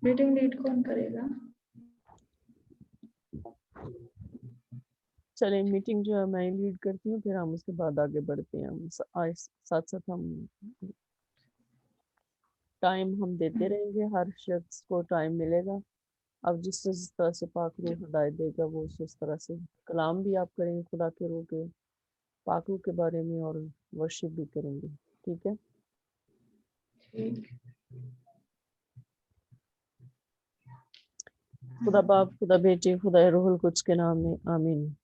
Meeting lead कौन करेगा? चले मीटिंग जो है मैं लीड करती हूँ, फिर हम उसके बाद आगे बढ़ते हैं। हम साथ साथ हम टाइम हम देते रहेंगे, हर शख्स को टाइम मिलेगा। अब जिस तरह से पाक रूह हिदायत देगा वो उस तरह से कलाम भी आप करेंगे खुदा के रूह के पाक रूह के बारे में, और वर्शिप भी करेंगे। ठीक है। ठीक। खुदा बाप, खुदा बेटे, खुदा रूहुल कुद्स के नाम में आमीन।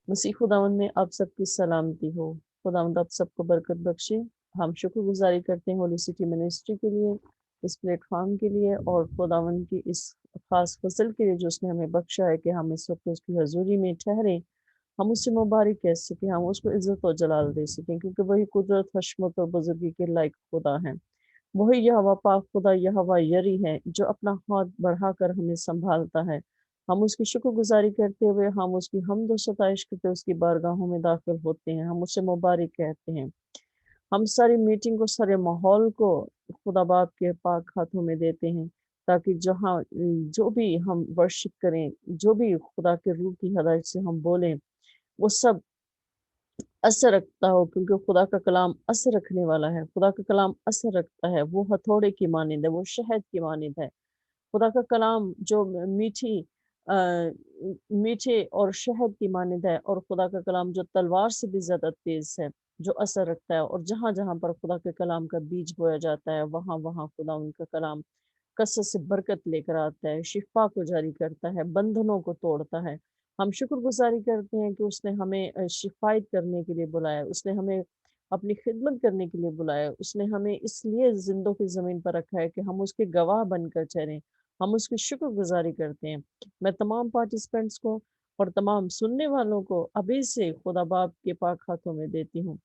मसीह खुदावंद में आप सबकी सलामती हो। खुदावंद आप सबको बरकत बख्शे। हम शुक्रगुजारी करते हैं होली सिटी मिनिस्ट्री के लिए, इस प्लेटफॉर्म के लिए, और खुदावंद की इस खास फसल के लिए जो उसने हमें बख्शा है कि हम इस वक्त उसकी हजूरी में ठहरे, हम उससे मुबारक कह सकें, हम उसको इज्जत और जलाल दे सकें, क्योंकि वही कुदरत, हशमत और बुजुर्गी के लायक खुदा है। वही यहोवा पाक खुदा, यहोवा यरी है, जो अपना हाथ बढ़ाकर हमें संभालता है। हम उसकी शुक्रगुजारी करते हुए, हम उसकी हम्द व सताइश करते हुए उसकी बारगाहों में दाखिल होते हैं, हम उससे मुबारक कहते हैं। हम सारी मीटिंग को, सारे माहौल को खुदा बाप के पाक हाथों में देते हैं, ताकि जहाँ जो भी हम वर्शिप करें, जो भी खुदा के रूह की हदायत से हम बोलें, वो सब असर रखता हो, क्योंकि खुदा का कलाम असर रखने वाला है। खुदा का कलाम असर रखता है, वो हथौड़े की मानिंद है, वो शहद की मानिंद है। खुदा का कलाम जो मीठे और शहद की मानिंद है, और खुदा का कलाम जो तलवार से भी ज़्यादा तेज़ है, जो असर रखता है। और जहाँ-जहाँ पर खुदा के कलाम का बीज बोया जाता है, वहाँ-वहाँ खुदा उनका कलाम कसरत से बरकत लेकर आता है, शिफा को जारी करता है, बंधनों को तोड़ता है। हम शुक्रगुज़ारी करते हैं कि उसने हमें शिफ़ायत करने के लिए बुलाया, उसने हमें अपनी खिदमत करने के लिए बुलाया, उसने हमें इसलिए ज़िंदों की ज़मीन पर रखा है कि हम उसके गवाह बनकर चलें। हम उसकी शुक्रगुज़ारी करते हैं। मैं तमाम पार्टिसिपेंट्स को और तमाम सुनने वालों को अभी से खुदा बाप के पाक हाथों में देती हूँ,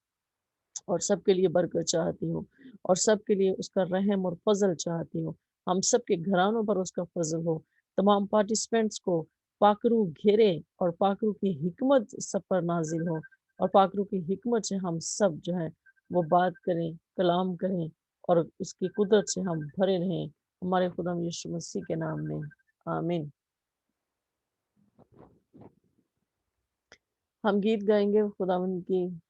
और सबके लिए बरकत चाहती हूँ, और सबके लिए उसका रहम और फजल चाहती हूँ। हम सबके घरानों पर उसका फजल हो। तमाम पार्टिसिपेंट्स को पाकरू घेरे, और पाकरू की हिकमत सब पर नाजिल हो, और पाकरू की हिकमत से हम सब जो है वो बात करें, कलाम करें, और उसकी कुदरत से हम भरे रहें, हमारे खुदा यीशु मसीह के नाम में आमीन। हम गीत गाएंगे खुदावंद की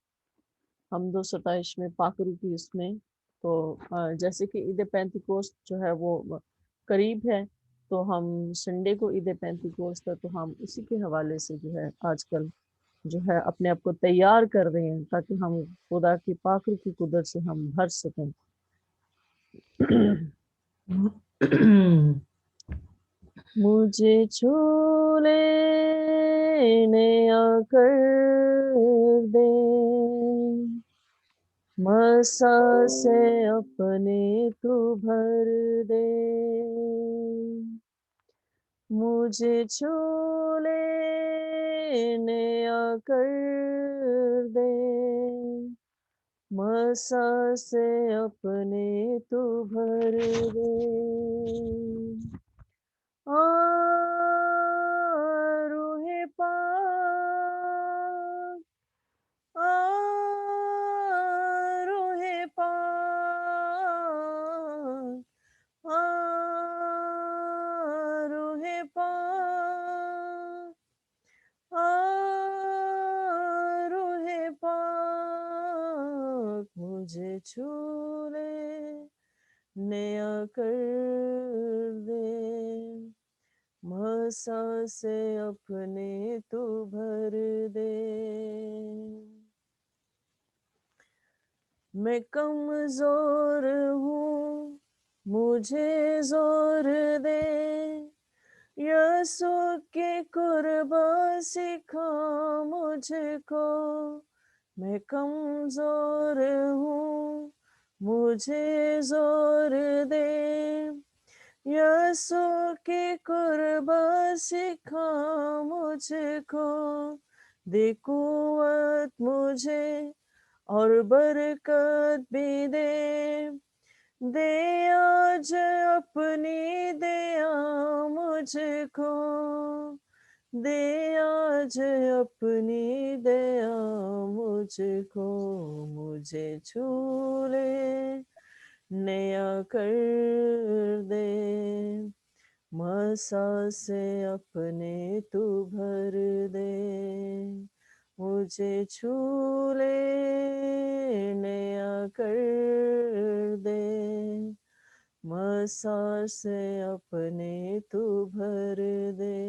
हमदो सताइश में, पाकरू की उसमें। तो जैसे कि ईद पैंतीकोस्त जो है वो करीब है, तो हम संडे को ईद पैंतीकोस्त है, तो हम उसी के हवाले से जो है आजकल जो है अपने आप को तैयार कर रहे हैं, ताकि हम खुदा की पाकरू की कुदरत से हम भर सकें। मुझे छू लेने आकर दे, मसा से अपने तू भर दे। मुझे छू लेने आकर दे, मसा से अपने तू भर दे। आ रूहे पाक, आ रूहे पाक, आ रूहे पाक, आ रूहे पाक, मुझे छू ले नया कर दे, मसा से अपने तू भर दे। मैं कमजोर हूँ, मुझे जोर दे, यसु के कुर्बा सिखा मुझको। मैं कमजोर हूँ, मुझे जोर दे, यसु के कुर्बा सिखा मुझको। दे कुव्वत मुझे और बरकत भी दे, दे आज अपनी दया मुझको, दे आज अपनी दया मुझको। मुझे छू ले नया कर दे, मसा से अपने तू भर दे, मुझे छू ले नया कर दे, मसा से अपने तू भर दे,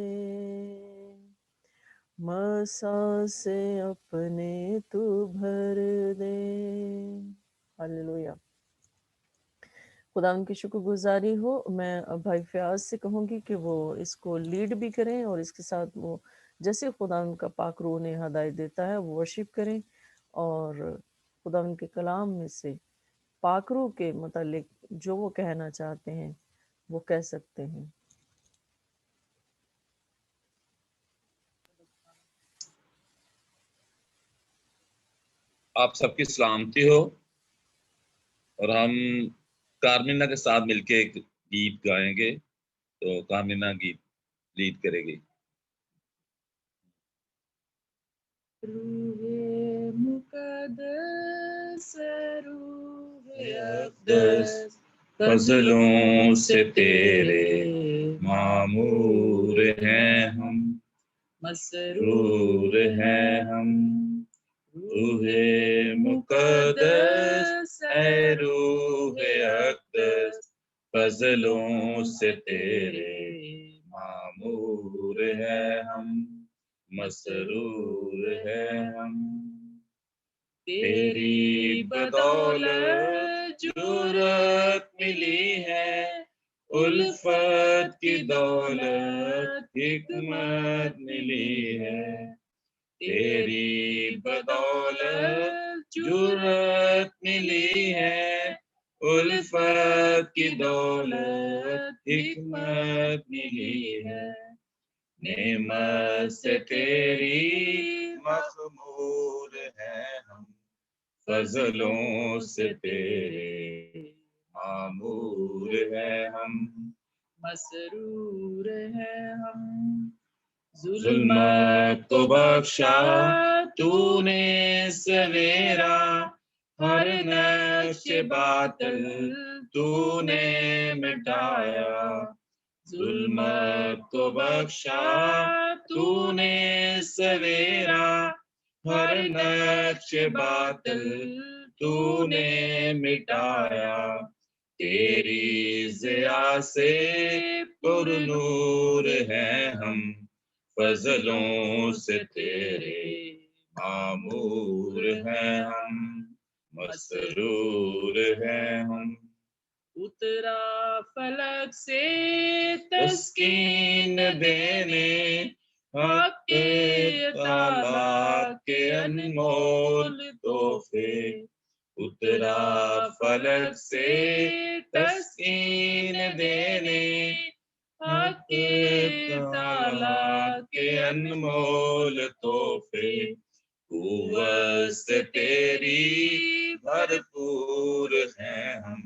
मसा से अपने तू भर दे। हालेलुया। खुदा उनकी शुक्रगुजारी हो। मैं भाई फयाज से कहूँगी कि वो इसको लीड भी करें और इसके साथ वो जैसे खुदा उनका पाक रूह ने हदायत देता है वो वर्शिप करें और खुदा उनके कलाम में से पाक रूह के मुतालिक जो वो कहना चाहते हैं वो कह सकते हैं। आप सबकी सलामती हो और हम कारमिना के साथ मिलके एक गीत गाएंगे, तो कारमिना गीत लीड करेगी। रूहे मुकद्दस, रूहे अक़दस, फजलों से तेरे मामूर हैं हम, मसरूर हैं हम। रूहे मुकद्दस ऐ रूहे अक़दस, फजलों से तेरे मामूर हैं हम, मसरूर हैं हम। तेरी बदौलत जुर्रत मिली है, उल्फत की दौलत हिकमत मिली है। तेरी बदौलत जुर्रत मिली है, उल्फत की दौलत हिकमत मिली है। नेमत से तेरी मखमूर हैं हम, फजलों से तेरे मामूर हैं हम, मसरूर हैं हम। जुल्मत को बख्शा तूने सवेरा, हर नक्श बातिल तूने मिटाया। जुल्मत को बख्शा तूने सवेरा, हर नक्श बातिल तूने मिटाया। तेरी ज़िया से पुरनूर हैं हम, फजलों से तेरे मामूर हैं हम, मसरूर हैं हम। उतरा फलक से तस्कीन देने, हक़ ताला के अनमोल तोहफे। उतरा फलक से तस्कीन देने, हक़ ताला के अनमोल तोहफे। कुव्वत से तेरी भरपूर हैं हम,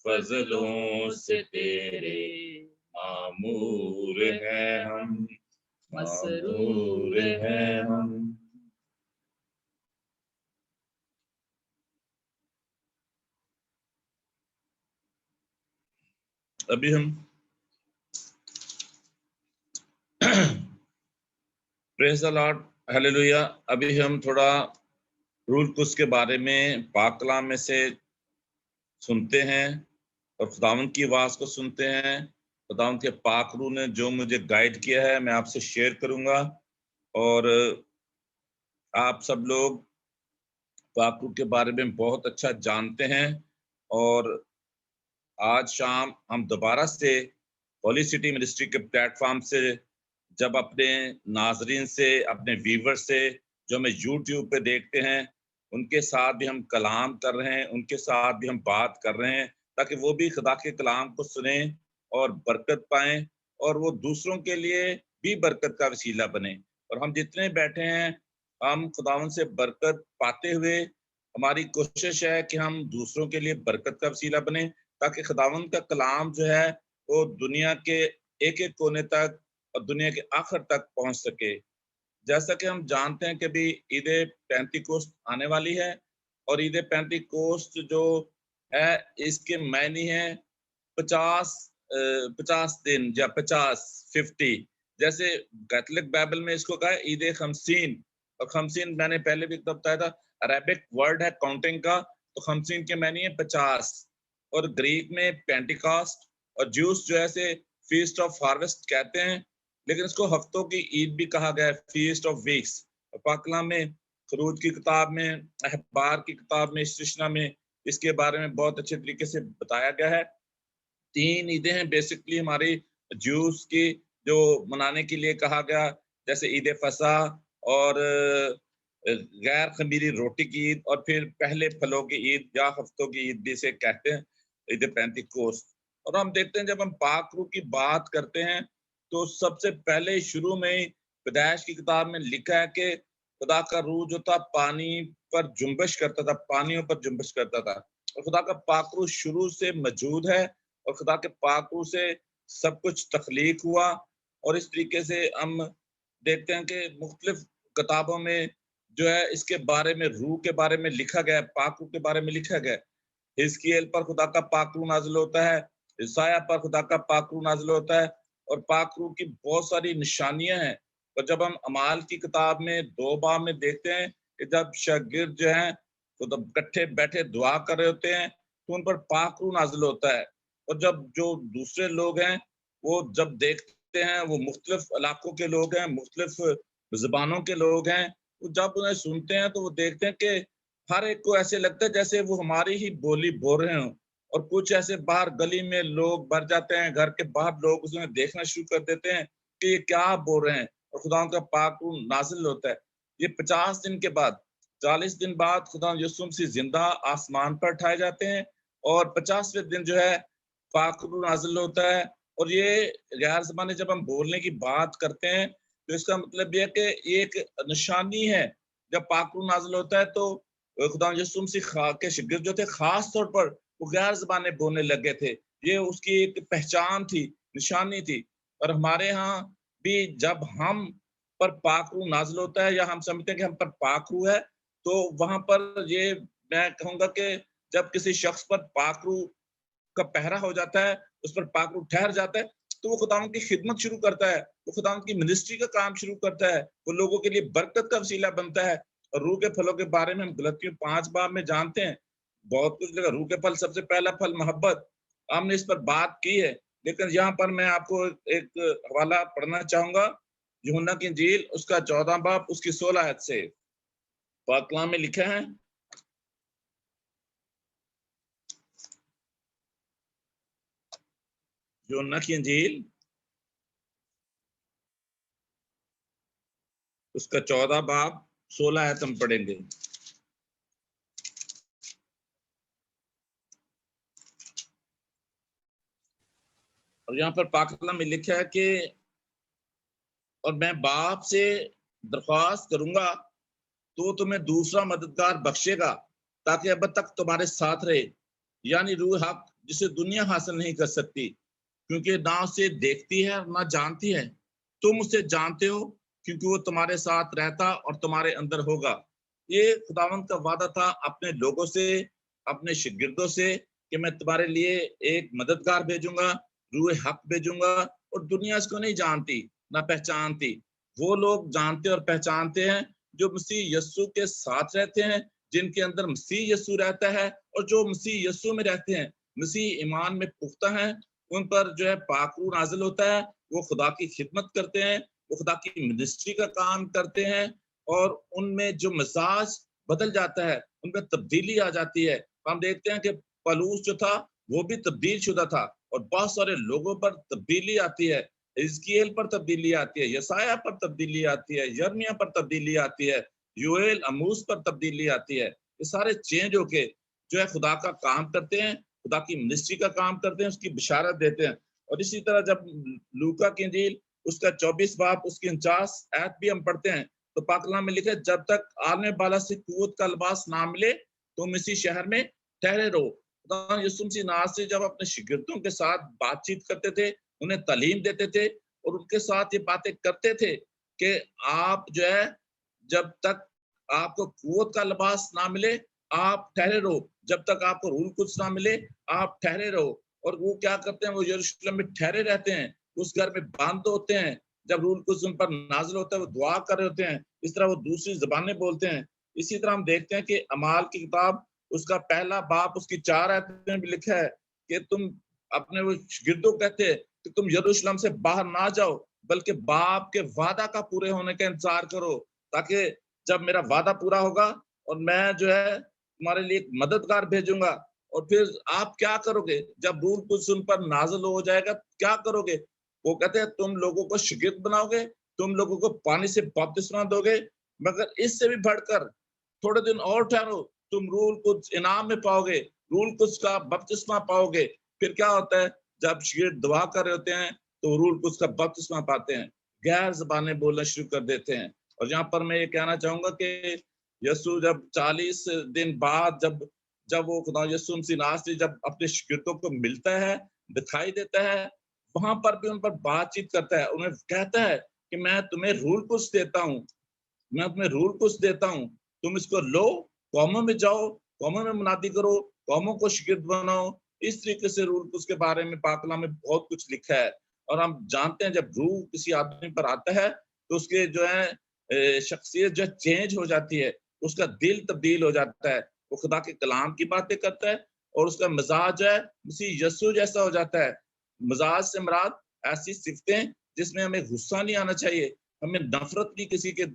फजलों से तेरे मामूर हैं हम, मसरूर हैं हम। अभी हम प्रेज़ द लॉर्ड, हालेलुया। अभी हम थोड़ा रूल कुछ के बारे में पाक कलाम में से सुनते हैं और खुदावंद की आवाज को सुनते हैं। खुदावंद के पाक रूह ने जो मुझे गाइड किया है मैं आपसे शेयर करूंगा और आप सब लोग पाक रूह के बारे में बहुत अच्छा जानते हैं। और आज शाम हम दोबारा से होली सिटी मिनिस्ट्री के प्लेटफॉर्म से जब अपने नाजरीन से, अपने व्यूवर से जो हमें यूट्यूब पे देखते हैं, उनके साथ भी हम कलाम कर रहे हैं, उनके साथ भी हम बात कर रहे हैं ताकि वो भी खुदा के कलाम को सुने और बरकत पाएं और वो दूसरों के लिए भी बरकत का वसीला बने। और हम जितने बैठे हैं हम खुदावन से बरकत पाते हुए हमारी कोशिश है कि हम दूसरों के लिए बरकत का वसीला बने ताकि खुदावन का कलाम जो है वो दुनिया के एक एक कोने तक और दुनिया के आखिर तक पहुंच सके। जैसा कि हम जानते हैं कि भी ईद पेंतीकोस्त आने वाली है और ईद पेंतीकोस्त जो ہے اس کے معنی ہیں 50 دن یا 50 جیسے کیتھولک بائبل میں اس کو کہا ہے عید خمسین، اور خمسین میں نے پہلے بھی بتایا تھا عربک ورڈ ہے کاؤنٹنگ کا، تو خمسین کے معنی ہے 50، اور گریک میں پینٹیکاسٹ، اور جوس جو ہے فیسٹ آف ہارویسٹ کہتے ہیں، لیکن اس کو ہفتوں کی عید بھی کہا گیا ہے، فیسٹ آف ویکس۔ پاک کلام میں خروج کی کتاب میں، احبار کی کتاب میں، استثنا میں اس کے بارے میں بہت اچھے طریقے سے بتایا گیا ہے۔ 3 عیدیں ہیں بیسکلی ہماری جوس کی جو منانے کے لیے کہا گیا، جیسے عید فصح اور غیر خمیری روٹی کی عید، اور پھر پہلے پھلوں کی عید یا ہفتوں کی عید بھی اسے کہتے ہیں، عید پینتیکوست۔ اور ہم دیکھتے ہیں جب ہم پاک روح کی بات کرتے ہیں تو سب سے پہلے شروع میں ہی پیدائش کی کتاب میں لکھا ہے کہ خدا کا روح جو تھا پانی پر جنبش کرتا تھا، پانیوں پر جنبش کرتا تھا، اور خدا کا پاک روح شروع سے موجود ہے، اور خدا کے پاک روح سے سب کچھ تخلیق ہوا۔ اور اس طریقے سے ہم دیکھتے ہیں کہ مختلف کتابوں میں جو ہے اس کے بارے میں، روح کے بارے میں لکھا گیا ہے، پاک روح کے بارے میں لکھا گیا ہے۔ حزقیل پر خدا کا پاک روح نازل ہوتا ہے، عیسائیہ پر خدا کا پاک روح نازل ہوتا ہے، اور پاک روح کی بہت ساری نشانیاں ہیں۔ اور جب ہم اعمال کی کتاب میں 2 باب میں دیکھتے ہیں کہ جب شاگرد جو ہیں اکٹھے بیٹھے دعا کر رہے ہوتے ہیں تو ان پر پاک روح نازل ہوتا ہے، اور جب جو دوسرے لوگ ہیں وہ جب دیکھتے ہیں، وہ مختلف علاقوں کے لوگ ہیں، مختلف زبانوں کے لوگ ہیں، وہ جب انہیں سنتے ہیں تو وہ دیکھتے ہیں کہ ہر ایک کو ایسے لگتا ہے جیسے وہ ہماری ہی بولی بول رہے ہوں، اور کچھ ایسے باہر گلی میں لوگ بھر جاتے ہیں، گھر کے باہر لوگ اسے دیکھنا شروع کر دیتے ہیں کہ یہ کیا بول رہے ہیں، اور خدا کا پاک روح نازل ہوتا ہے۔ یہ 50 دن کے بعد، 40 دن بعد خدا یسوع مسیح زندہ آسمان پر اٹھائے جاتے ہیں، اور 50ویں دن جو ہے پاک روح نازل ہوتا ہے۔ اور یہ غیر زبانیں جب ہم بولنے کی بات کرتے ہیں تو اس کا مطلب یہ ہے کہ یہ ایک نشانی ہے۔ جب پاک روح نازل ہوتا ہے تو خدا یسوع مسیح کے شاگرد جو تھے خاص طور پر وہ غیر زبانیں بولنے لگے تھے، یہ اس کی ایک پہچان تھی، نشانی تھی۔ اور ہمارے ہاں بھی جب ہم پر پاک روح نازل ہوتا ہے، یا ہم سمجھتے ہیں کہ ہم پر پاک روح ہے، تو وہاں پر یہ میں کہوں گا کہ جب کسی شخص پر پاک روح کا پہرا ہو جاتا ہے، اس پر پاک روح ٹھہر جاتا ہے، تو وہ خداوند کی خدمت شروع کرتا ہے، وہ خداوند کی منسٹری کا کام شروع کرتا ہے، وہ لوگوں کے لیے برکت کا وسیلہ بنتا ہے۔ اور روح کے پھلوں کے بارے میں ہم غلطیوں 5 باب میں جانتے ہیں بہت کچھ لگا۔ روح کے پھل سب سے پہلا پھل محبت، ہم نے اس پر بات کی ہے، لیکن یہاں پر میں آپ کو ایک حوالہ پڑھنا چاہوں گا، یوحنا کی انجیل اس کا 14 باب اس کی 16 آیت سے پاک کلام میں لکھا ہے، یوحنا کی انجیل اس کا 14 باب 16 آیت ہم پڑھیں گے۔ اور یہاں پر پاک کلام میں لکھا ہے کہ اور میں باپ سے درخواست کروں گا تو تمہیں دوسرا مددگار بخشے گا تاکہ اب تک تمہارے ساتھ رہے، یعنی روح حق جسے دنیا حاصل نہیں کر سکتی کیونکہ نہ اسے دیکھتی ہے اور نہ جانتی ہے، تم اسے جانتے ہو کیونکہ وہ تمہارے ساتھ رہتا اور تمہارے اندر ہوگا۔ یہ خداوند کا وعدہ تھا اپنے لوگوں سے، اپنے شاگردوں سے، کہ میں تمہارے لیے ایک مددگار بھیجوں گا، روح حق بھیجوں گا، اور دنیا اس کو نہیں جانتی نہ پہچانتی۔ وہ لوگ جانتے اور پہچانتے ہیں جو مسیح یسوع کے ساتھ رہتے ہیں، جن کے اندر مسیح یسوع رہتا ہے، اور جو مسیح یسوع میں رہتے ہیں، مسیح ایمان میں پختہ ہیں، ان پر جو ہے پاک روح نازل ہوتا ہے، وہ خدا کی خدمت کرتے ہیں، وہ خدا کی منسٹری کا کام کرتے ہیں، اور ان میں جو مزاج بدل جاتا ہے، ان میں تبدیلی آ جاتی ہے۔ ہم دیکھتے ہیں کہ پالوس جو تھا وہ بھی تبدیل شدہ تھا، اور بہت سارے لوگوں پر تبدیلی آتی ہے، حزقیل پر تبدیلی آتی ہے، یسایہ پر تبدیلی آتی ہے، یرمیہ پر تبدیلی آتی ہے، یوئیل اموس پر تبدیلی آتی ہے۔ یہ سارے چینج ہو کے جو ہے خدا کا کام کرتے ہیں، خدا کی منسٹری کا کام کرتے ہیں، اس کی بشارت دیتے ہیں۔ اور اسی طرح جب لوکا کی انجیل اس کا 24 باب اس کی 49 آیت بھی ہم پڑھتے ہیں تو پاک کلام میں لکھا ہے جب تک عالم بالا سے قوت کا لباس نہ ملے تم اسی شہر میں ٹھہرے رہو۔ خدا یسوع مسیح ناصری جب اپنے شاگردوں کے ساتھ بات چیت کرتے تھے، انہیں تعلیم دیتے تھے، اور ان کے ساتھ یہ باتیں کرتے تھے کہ آپ جو ہے جب تک آپ کو قوت کا لباس نہ ملے آپ ٹھہرے رہو، جب تک آپ کو روح القدس نہ ملے آپ ٹھہرے رہو۔ اور وہ کیا کرتے ہیں، وہ یروشلم میں ٹھہرے رہتے ہیں، اس گھر میں بند ہوتے ہیں۔ جب روح القدس ان پر نازل ہوتا ہے وہ دعا کر رہے ہوتے ہیں، اس طرح وہ دوسری زبانیں بولتے ہیں۔ اسی طرح ہم دیکھتے ہیں کہ اعمال کی کتاب اس کا پہلا باب اس کی 4 آیتیں بھی لکھا ہے کہ تم اپنے وہ شاگردوں کہتے ہیں کہ تم یروشلم سے باہر نہ جاؤ بلکہ باپ کے وعدہ کا پورے ہونے کا انتظار کرو، تاکہ جب میرا وعدہ پورا ہوگا اور میں جو ہے تمہارے لیے ایک مددگار بھیجوں گا۔ اور پھر آپ کیا کرو گے جب روح القدس ان پر نازل ہو جائے گا، کیا کرو گے؟ وہ کہتے ہیں تم لوگوں کو شاگرد بناؤ گے، تم لوگوں کو پانی سے بپتسمہ دو گے، مگر اس سے بھی بڑھ کر تھوڑے دن اور ٹھہرو، تم روح القدس انعام میں پاؤ گے، روح القدس کا بپتسمہ پاؤ گے۔ پھر کیا ہوتا ہے، جب شاگرد دعا کر رہے ہوتے ہیں تو روح القدس کا بپتسمہ پاتے ہیں، غیر زبانیں بولنا شروع کر دیتے ہیں۔ اور یہاں پر میں یہ کہنا چاہوں گا کہ یسوع جب 40 دن بعد جب وہ خدا یسوع مسیح ناصری جب اپنے شاگردوں کو ملتا ہے، دکھائی دیتا ہے، وہاں پر بھی ان پر بات چیت کرتا ہے، انہیں کہتا ہے کہ میں تمہیں روح القدس دیتا ہوں، میں اپنے روح القدس دیتا ہوں، تم اس کو لو، قوموں میں جاؤ، قوموں میں منادی کرو، قوموں کو شاگرد بناؤ۔ اس طریقے سے روح القدس کے بارے میں پاک کلام میں بہت کچھ لکھا ہے۔ اور ہم جانتے ہیں جب روح کسی آدمی پر آتا ہے تو اس کے جو ہے شخصیت جو چینج ہو جاتی ہے، اس کا دل تبدیل ہو جاتا ہے، وہ خدا کے کلام کی باتیں کرتا ہے اور اس کا مزاج جو ہے مسیح یسوع جیسا ہو جاتا ہے۔ مزاج سے مراد ایسی صفتیں جس میں ہمیں غصہ نہیں آنا چاہیے، ہمیں نفرت بھی کسی کے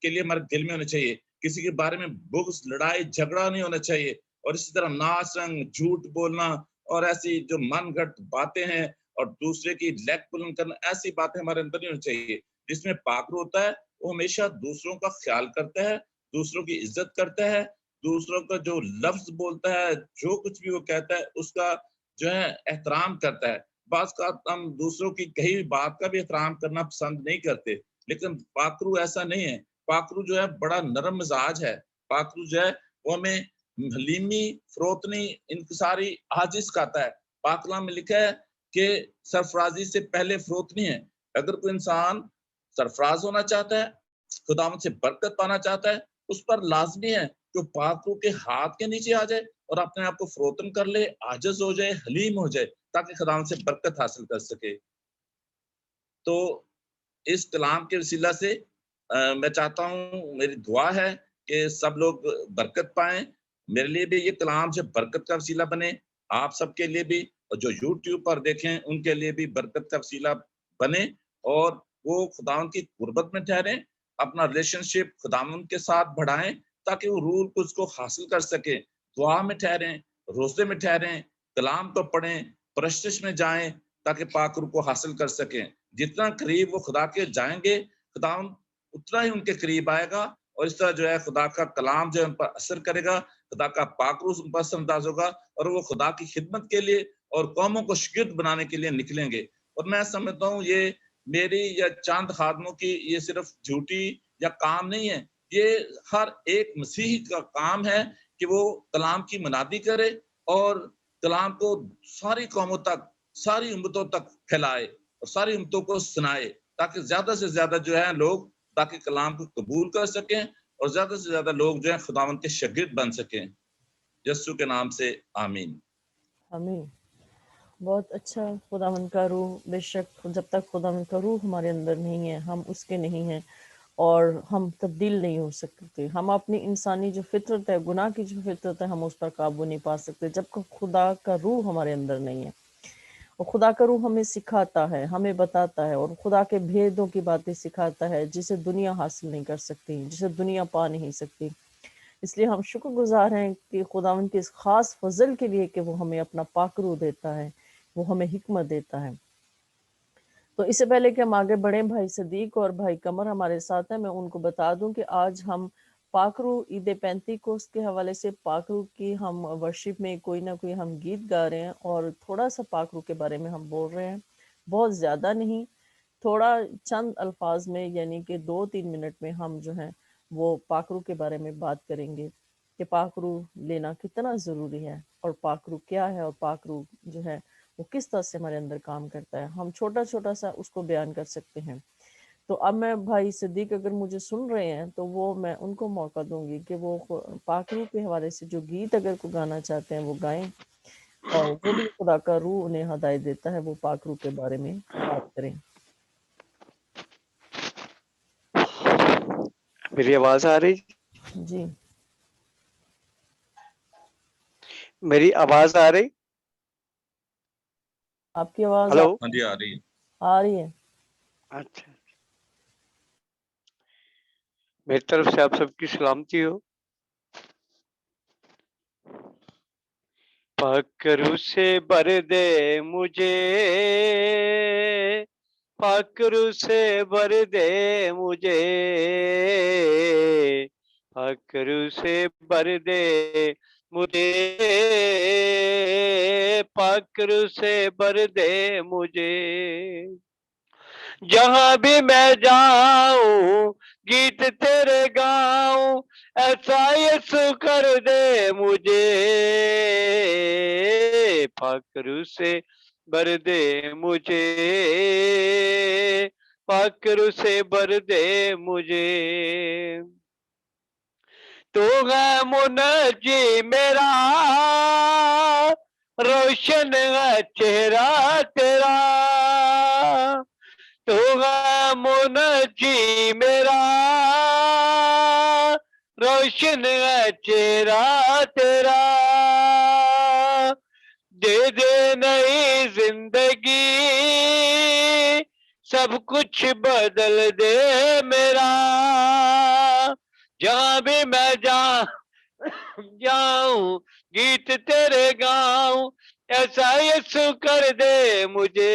لیے ہمارے دل میں ہونی چاہیے، کسی کے بارے میں بغض، لڑائی جھگڑا نہیں ہونا چاہیے، اور اسی طرح ناچ رنگ، جھوٹ بولنا اور ایسی جو من گھڑت باتیں ہیں اور دوسرے کی لیگ پلنگ کرنا، ایسی باتیں ہمارے اندر نہیں ہونی چاہیے۔ جس میں پاک روح ہوتا ہے وہ ہمیشہ دوسروں کا خیال کرتا ہے، دوسروں کی عزت کرتا ہے، دوسروں کا جو لفظ بولتا ہے، جو کچھ بھی وہ کہتا ہے اس کا جو ہے احترام کرتا ہے۔ بعض کا ہم دوسروں کی کہی ہوئی بات کا بھی احترام کرنا پسند نہیں کرتے، لیکن پاک روح ایسا نہیں ہے۔ پاک روح جو ہے بڑا نرم مزاج ہے، پاک روح جو ہے وہ ہمیں حلیمی، فروتنی، انکساری، عاجز سکھاتا ہے۔ پاک کلام میں لکھا ہے کہ سرفرازی سے پہلے فروتنی ہے۔ اگر کوئی انسان سرفراز ہونا چاہتا ہے، خداوند سے برکت پانا چاہتا ہے، اس پر لازمی ہے کہ پاک روح کے ہاتھ کے نیچے آ جائے اور اپنے آپ کو فروتن کر لے، عاجز ہو جائے، حلیم ہو جائے، تاکہ خداوند سے برکت حاصل کر سکے۔ تو اس کلام کے وسیلہ سے میں چاہتا ہوں، میری دعا ہے کہ سب لوگ برکت پائیں، میرے لیے بھی یہ کلام سے برکت کا وسیلہ بنے، آپ سب کے لیے بھی، اور جو یوٹیوب پر دیکھیں ان کے لیے بھی برکت کا وسیلہ بنے، اور وہ خداوند کی قربت میں ٹھہریں، اپنا ریلیشن شپ خداوند کے ساتھ بڑھائیں تاکہ وہ روح القدس کو حاصل کر سکیں۔ دعا میں ٹھہریں، روزے میں ٹھہریں، کلام کو پڑھیں، پرستش میں جائیں تاکہ پاک روح کو حاصل کر سکیں۔ جتنا قریب وہ خدا کے جائیں گے، خداوند اتنا ہی ان کے قریب آئے گا، اور اس طرح جو ہے خدا کا کلام جو ان پر اثر کرے گا، خدا کا پاک روح ان پر اثر انداز ہوگا، اور وہ خدا کی خدمت کے لیے اور قوموں کو شاگرد بنانے کے لیے نکلیں گے۔ اور میں سمجھتا ہوں یہ میری یا چند خادموں کی یہ صرف ڈیوٹی یا کام نہیں ہے، یہ ہر ایک مسیحی کا کام ہے کہ وہ کلام کی منادی کرے اور کلام کو ساری قوموں تک، ساری امتوں تک پھیلائے اور ساری امتوں کو سنائے، تاکہ زیادہ سے زیادہ جو ہے لوگ تاکہ کلام کو قبول کر سکیں اور زیادہ سے زیادہ لوگ جو ہیں خداوند کے شاگرد بن سکیں۔ یسوع کے نام سے آمین۔ آمین۔ بہت اچھا۔ خداوند کا روح، بے شک جب تک خداوند کا روح ہمارے اندر نہیں ہے، ہم اس کے نہیں ہیں اور ہم تبدیل نہیں ہو سکتے۔ ہم اپنی انسانی جو فطرت ہے، گناہ کی جو فطرت ہے، ہم اس پر قابو نہیں پا سکتے جب تک خدا کا روح ہمارے اندر نہیں ہے۔ اور خدا کا روح ہمیں سکھاتا ہے، ہمیں بتاتا ہے، اور خدا کے بھیدوں کی باتیں سکھاتا ہے جسے دنیا حاصل نہیں کر سکتی، جسے دنیا پا نہیں سکتی۔ اس لیے ہم شکر گزار ہیں کہ خداوند کے اس خاص فضل کے لیے کہ وہ ہمیں اپنا پاک روح دیتا ہے، وہ ہمیں حکمت دیتا ہے۔ تو اس سے پہلے کہ ہم آگے بڑھیں، بھائی صدیق اور بھائی قمر ہمارے ساتھ ہیں، میں ان کو بتا دوں کہ آج ہم پاک روح عید پینتیکوست کے حوالے سے پاک روح کی ہم ورشپ میں کوئی نہ کوئی ہم گیت گا رہے ہیں، اور تھوڑا سا پاک روح کے بارے میں ہم بول رہے ہیں، بہت زیادہ نہیں، تھوڑا چند الفاظ میں، یعنی کہ 2-3 منٹ میں ہم جو ہیں وہ پاک روح کے بارے میں بات کریں گے کہ پاک روح لینا کتنا ضروری ہے، اور پاک روح کیا ہے، اور پاک روح جو ہے وہ کس طرح سے ہمارے اندر کام کرتا ہے۔ ہم چھوٹا چھوٹا سا اس کو بیان کر سکتے ہیں۔ تو اب میں بھائی صدیق اگر مجھے سن رہے ہیں تو وہ میں ان کو موقع دوں گی کہ وہ پاک روح کے حوالے سے جو گیت اگر کو گانا چاہتے ہیں وہ گائیں، اور جو بھی خدا کا روح انہیں ہدایت دیتا ہے وہ پاک روح کے بارے میں بات کریں۔ میری آواز آ رہی؟ جی میری آواز آ رہی؟ آپ کی آواز ہلو، ہاں جی آ رہی ہے۔ آ رہی ہے۔ اچھا، میری طرف سے آپ سب کی سلامتی ہو۔ پاک روح سے بھر دے مجھے، پاک روح سے بھر دے مجھے، پاک روح سے بھر دے مجھے، پاک روح سے بھر دے مجھے، جہاں بھی میں جاؤں گیت تیرے گاؤں، ایسا یسو کر دے مجھے، پاک روح سے بھر دے مجھے، پاک روح سے بھر دے مجھے، تو ہے منجی میرا، روشن ہے چہرہ تیرا، تو ہے منجی میرا، روشن ہے چہرہ تیرا، دے دے نئی زندگی، سب کچھ بدل دے میرا، جہاں بھی میں جاؤں گیت تیرے گاؤں، ایسا یسو کر دے مجھے،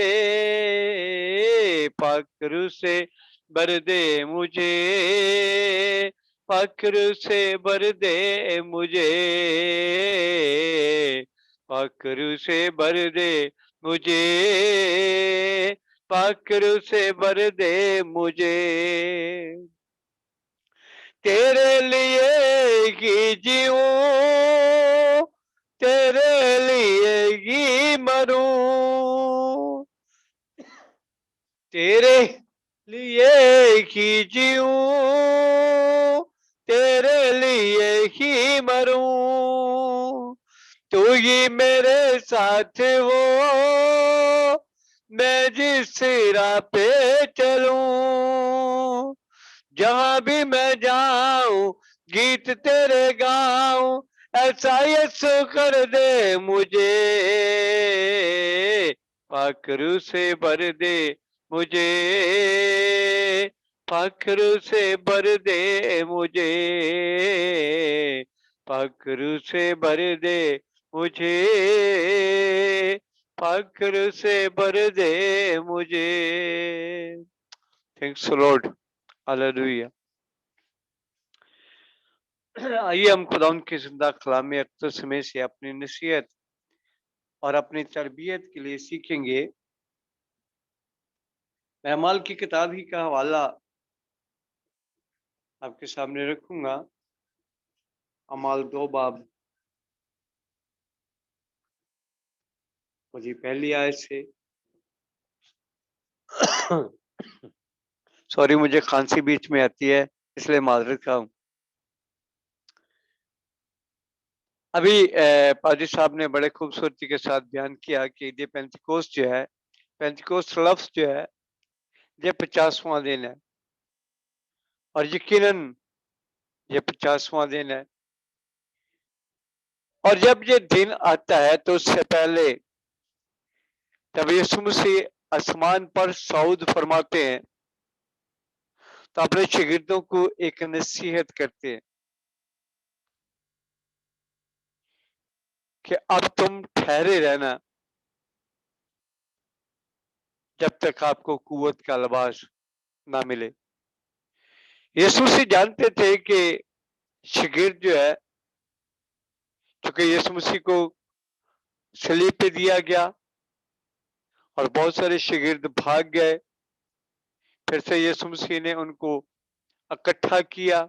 پاک روح سے بھر دے مجھے، پاک روح سے بھر دے مجھے، پاک روح سے بھر دے مجھے، پاک روح سے بھر دے مجھے، تیرے لیے ہی جیوں، تیرے لیے ہی مروں، تیرے لیے ہی جیوں، تیرے لیے ہی مروں، تو ہی میرے ساتھ ہو، میں جس راہ پہ چلوں، جہاں بھی میں جاؤں گیت تیرے گاؤں، ایسا یسو کر دے مجھے، پاک روح سے بھر دے مجھے، پاک روح سے بھر دے مجھے، پاک روح سے بھر دے مجھے، پاک روح سے بھر دے مجھے۔ Thanks Lord, hallelujah. آئیے ہم خداوند کے زندہ کلام اقدس میں سے اپنی نصیحت اور اپنی تربیت کے لیے سیکھیں گے۔ میں اعمال کی کتاب ہی کا حوالہ آپ کے سامنے رکھوں گا، اعمال 2 باب مجھے پہلی آیت سے، سوری مجھے کھانسی بیچ میں آتی ہے اس لیے معذرت کا ہوں۔ ابھی پادری صاحب نے بڑے خوبصورتی کے ساتھ بیان کیا کہ یہ پینتیکوست جو ہے، پینتیکوست لفظ جو ہے یہ 50واں دن ہے، اور یقیناً یہ 50واں دن ہے، اور جب یہ دن آتا ہے تو اس سے پہلے جب یسوع مسیح آسمان پر صعود فرماتے ہیں تو اپنے شاگردوں کو ایک نصیحت کرتے ہیں کہ اب تم ٹھہرے رہنا جب تک آپ کو قوت کا لباس نہ ملے۔ یسوع مسیح جانتے تھے کہ شاگرد جو ہے، چونکہ یسوع مسیح کو صلیب پہ دیا گیا اور بہت سارے شاگرد بھاگ گئے، پھر سے یسوع مسیح نے ان کو اکٹھا کیا،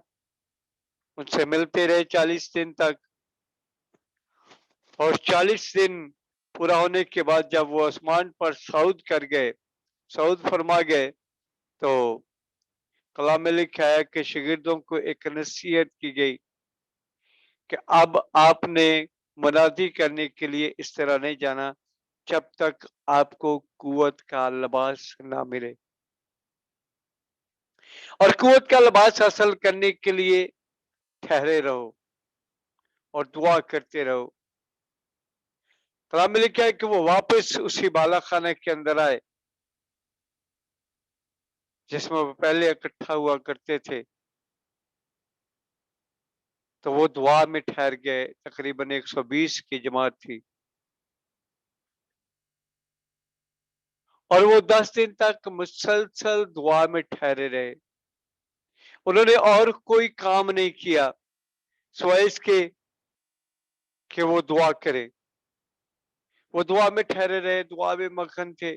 ان سے ملتے رہے 40 دن تک، اور 40 دن پورا ہونے کے بعد جب وہ آسمان پر صعود کر گئے، صعود فرما گئے، تو कलाम में लिखा है कि शागिर्दों को एक नसीहत की गई कि अब आपने मुनादी करने के लिए इस तरह नहीं जाना जब तक आपको कुव्वत का लिबास ना मिले। और कुव्वत का लिबास हासिल करने के लिए ठहरे रहो और दुआ करते रहो। कलाम में लिखा है कि वो वापस उसी बाला खाने के अंदर आए जिसमें वो पहले इकट्ठा हुआ करते थे। तो वो दुआ में ठहर गए। तकरीबन 120 की जमात थी और वो 10 दिन तक मुसलसल दुआ में ठहरे रहे। उन्होंने और कोई काम नहीं किया सिवाय इसके कि वो दुआ करे। वो दुआ में ठहरे रहे, दुआ में मगन थे।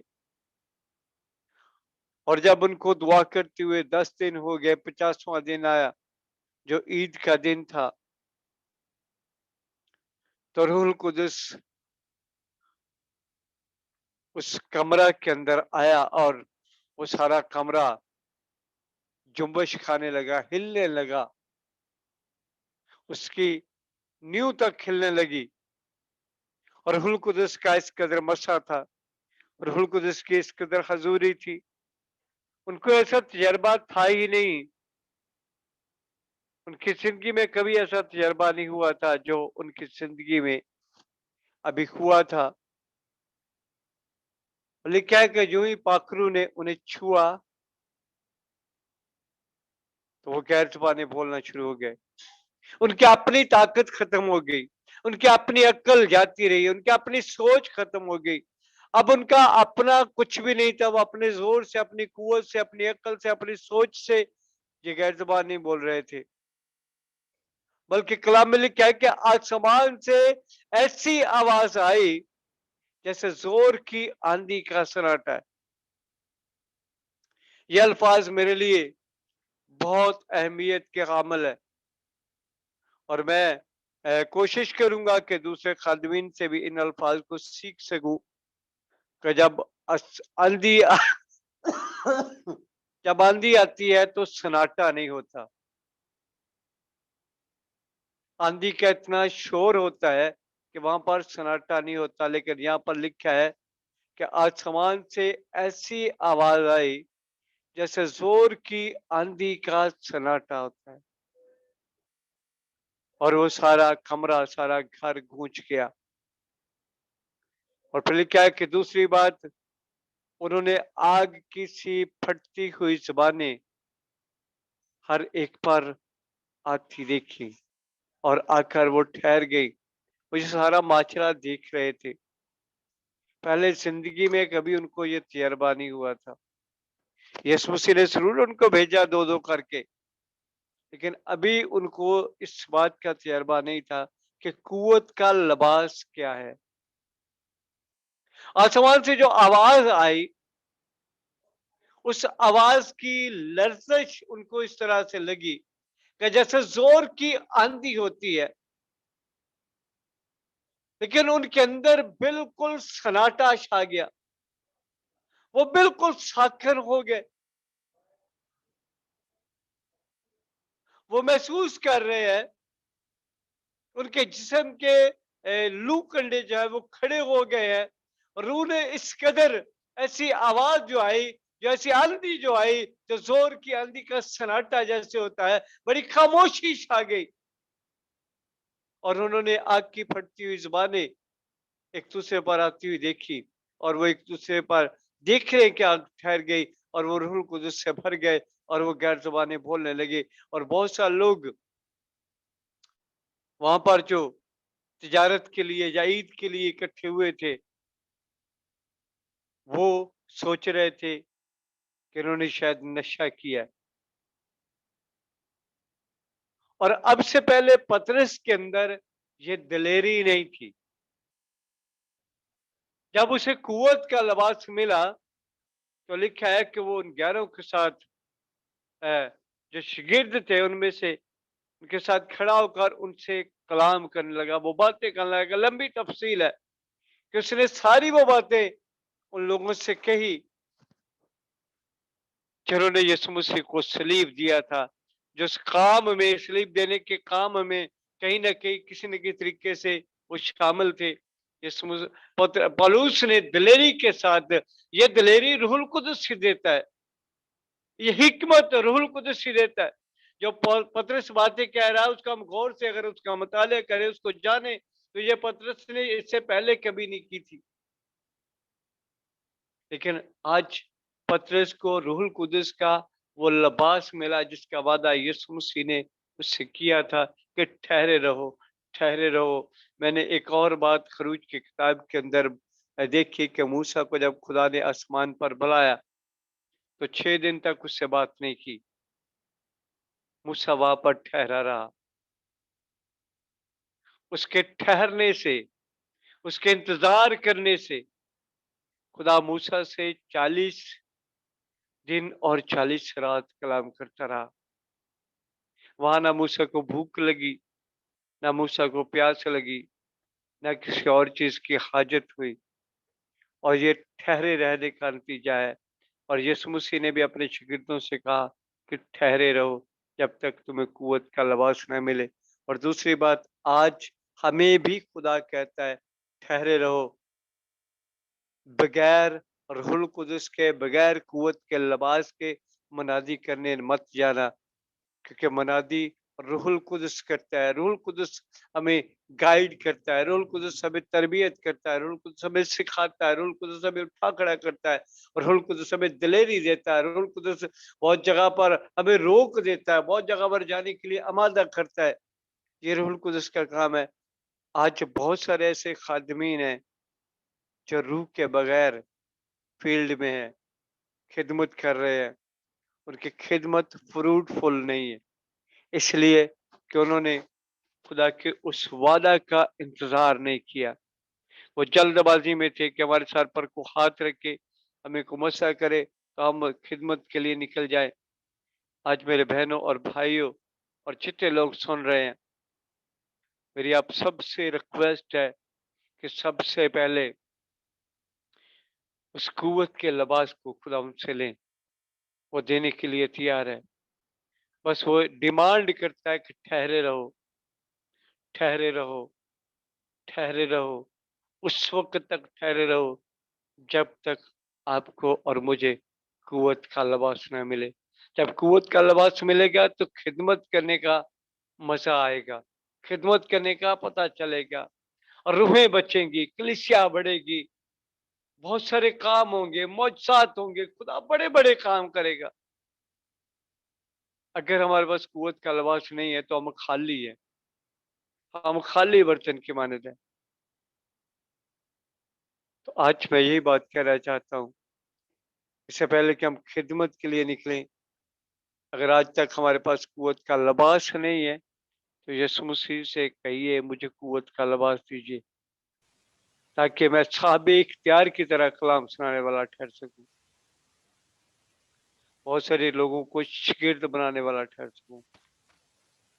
और जब उनको दुआ करते हुए 10 दिन हो गए, 50वां दिन आया जो ईद का दिन था, तो रूहुल कुदस उस कमरा के अंदर आया और वो सारा कमरा जुम्बश खाने लगा, हिलने लगा, उसकी नींव तक हिलने लगी। और रूहुल कुदस का इस कदर मसा था, रूहुल कुदस की इस कदर हजूरी थी, उनको ऐसा तजर्बा था ही नहीं। उनकी जिंदगी में कभी ऐसा तजर्बा नहीं हुआ था जो उनकी जिंदगी में अभी हुआ था। लिखा है कि जो ही पाखरू ने उन्हें छुआ तो वो गैर जुबानी बोलना शुरू हो गए। उनकी अपनी ताकत खत्म हो गई, उनकी अपनी अक्ल जाती रही, उनकी अपनी सोच खत्म हो गई। अब उनका अपना कुछ भी नहीं था। वो अपने जोर से, अपनी कुव्वत से, अपनी अक्ल से, अपनी सोच से ये गैर जुबान नहीं बोल रहे थे, बल्कि कलाम में लिखा है कि आसमान से ऐसी आवाज आई जैसे जोर की आंधी का सन्नाटा है। ये अल्फाज मेरे लिए बहुत अहमियत के कामिल है और मैं कोशिश करूंगा कि दूसरे खादमीन से भी इन अल्फाज को सीख सकूं कि जब आंधी जब आंधी आती है तो सन्नाटा नहीं होता। आंधी का इतना शोर होता है कि वहां पर सन्नाटा नहीं होता, लेकिन यहाँ पर लिखा है कि आसमान से ऐसी आवाज आई जैसे जोर की आंधी का सन्नाटा होता है और वो सारा कमरा, सारा घर गूंज गया। और फिर लिखा है कि दूसरी बात, उन्होंने आग की सी फटती हुई जुबानें हर एक पर आती देखी और आकर वो ठहर गई। वो ये सारा माजरा देख रहे थे। पहले जिंदगी में कभी उनको ये तजर्बा नहीं हुआ था। यीशु मसीह ने जरूर उनको भेजा दो दो करके, लेकिन अभी उनको इस बात का तजर्बा नहीं था कि कुव्वत का लिबास क्या है। आसमान से जो आवाज आई, उस आवाज की लर्जिश उनको इस तरह से लगी कि जैसे जोर की आंधी होती है, लेकिन उनके अंदर बिल्कुल सन्नाटा छा गया। वो बिल्कुल साखर हो गए। वो महसूस कर रहे हैं उनके जिस्म के लू कंडे जो है वो खड़े हो गए हैं। रूह ने इस कदर ऐसी आवाज जो आई, जो ऐसी आंधी जो आई, जो जोर की आंधी का सन्नाटा जैसे होता है, बड़ी खामोशी छा गई। और उन्होंने आग की फटती हुई जुबानें एक दूसरे पर आती हुई देखी और वो एक दूसरे पर देख रहे कि आग ठहर गई और वो रूह कुदस से भर गए और वो गैर जुबानें बोलने लगे। और बहुत सारे लोग वहां पर जो तिजारत के लिए या ईद के लिए इकट्ठे हुए थे, वो सोच रहे थे कि उन्होंने शायद नशा किया। और अब से पहले पतरस के अंदर ये दिलेरी नहीं थी। जब उसे कुव्वत का लिबास मिला तो लिखा है कि वो उन 11 के साथ जो शागिर्द थे उनमें से उनके साथ खड़ा होकर उनसे कलाम करने लगा, वो बातें करने लगा। लंबी तफसील है कि उसने सारी वो बातें उन लोगों से कही जिन्होंने यीशु मसीह को सलीब दिया था, जो उस काम में, सलीब देने के काम में कहीं ना कहीं किसी न किसी तरीके से वो शामिल थे। यीशु मसीह पौलुस ने दिलेरी के साथ, ये दिलेरी रूहुल कुदस से देता है, ये हिकमत रूहुल कुदस से देता है। जो पतरस बातें कह रहा है उसका हम गौर से अगर उसका मुताले करें, उसको जाने, तो ये पतरस ने इससे पहले कभी नहीं की थी। लेकिन आज पतरस को रूहुल कुदस का वो लिबास मिला जिसका वादा यीशु मसीह ने उससे किया था कि ठहरे रहो, ठहरे रहो। मैंने एक और बात खरूज की किताब के अंदर देखी कि मूसा को जब खुदा ने आसमान पर बुलाया तो 6 दिन तक उससे बात नहीं की। मूसा वहां पर ठहरा रहा। उसके ठहरने से, उसके इंतजार करने से खुदा मूसा से 40 दिन और 40 रात कलाम करता रहा। वहां ना मूसा को भूख लगी, ना मूसा को प्यास लगी, ना किसी और चीज की हाजत हुई, और ये ठहरे रहने का नतीजा है। और यीशु मसीह ने भी अपने शागिर्दों से कहा कि ठहरे रहो जब तक तुम्हें कुव्वत का लिबास न मिले। और दूसरी बात, आज हमें भी खुदा कहता है ठहरे रहो, बगैर रूहुल कुदस के, बगैर कुव्वत के लिबास के मनादी करने मत जाना, क्योंकि मनादी रूहुल कुदस करता है। रूहुल कुदस हमें गाइड करता है, रूहुल कुदस हमें तरबियत करता है, रूहुल कुदस हमें सिखाता है, रूहुल कुदस हमें उठा खड़ा करता है, रूहुल कुदस हमें दिलेरी देता है, रूहुल कुदस बहुत जगह पर हमें रोक देता है, बहुत जगह पर जाने के लिए आमादा करता है। ये रूहुल कुदस का काम है। आज बहुत सारे ऐसे खादमीन हैं जो रूह के बगैर फील्ड में है, खिदमत कर रहे हैं, उनकी खिदमत फ्रूटफुल नहीं है, इसलिए कि उन्होंने खुदा के उस वादा का इंतजार नहीं किया। वो जल्दबाजी में थे कि हमारे सर पर को हाथ रख के हमें को मसा करे तो हम खिदमत के लिए निकल जाए। आज मेरे बहनों और भाइयों और जितने लोग सुन रहे हैं, मेरी आप सबसे रिक्वेस्ट है कि सबसे पहले उस कुव्वत के लिबास को खुदा उनसे लें। वो देने के लिए तैयार है, बस वो डिमांड करता है कि ठहरे रहो, ठहरे रहो, ठहरे रहो। उस वक्त तक ठहरे रहो जब तक आपको और मुझे कुव्वत का लिबास न मिले। जब कुव्वत का लिबास मिलेगा तो खिदमत करने का मजा आएगा, खिदमत करने का पता चलेगा, और रूहें बचेंगी, कलीसिया बढ़ेगी, बहुत सारे काम होंगे, मौजसात होंगे, खुदा बड़े बड़े काम करेगा। अगर हमारे पास कुव्वत का लिबास नहीं है तो हम खाली है, हम खाली बर्तन की मानद है। तो आज मैं यही बात कहना चाहता हूँ, इससे पहले कि हम खिदमत के लिए निकलें, अगर आज तक हमारे पास कुव्वत का लिबास नहीं है तो यीशु मसीह से कहिए मुझे कुव्वत का लिबास दीजिए, ताकि मैं साहबे इख्तियार की तरह कलाम सुनाने वाला ठहर सकूं, बहुत सारे लोगों को शागिर्द बनाने वाला ठहर सकूं।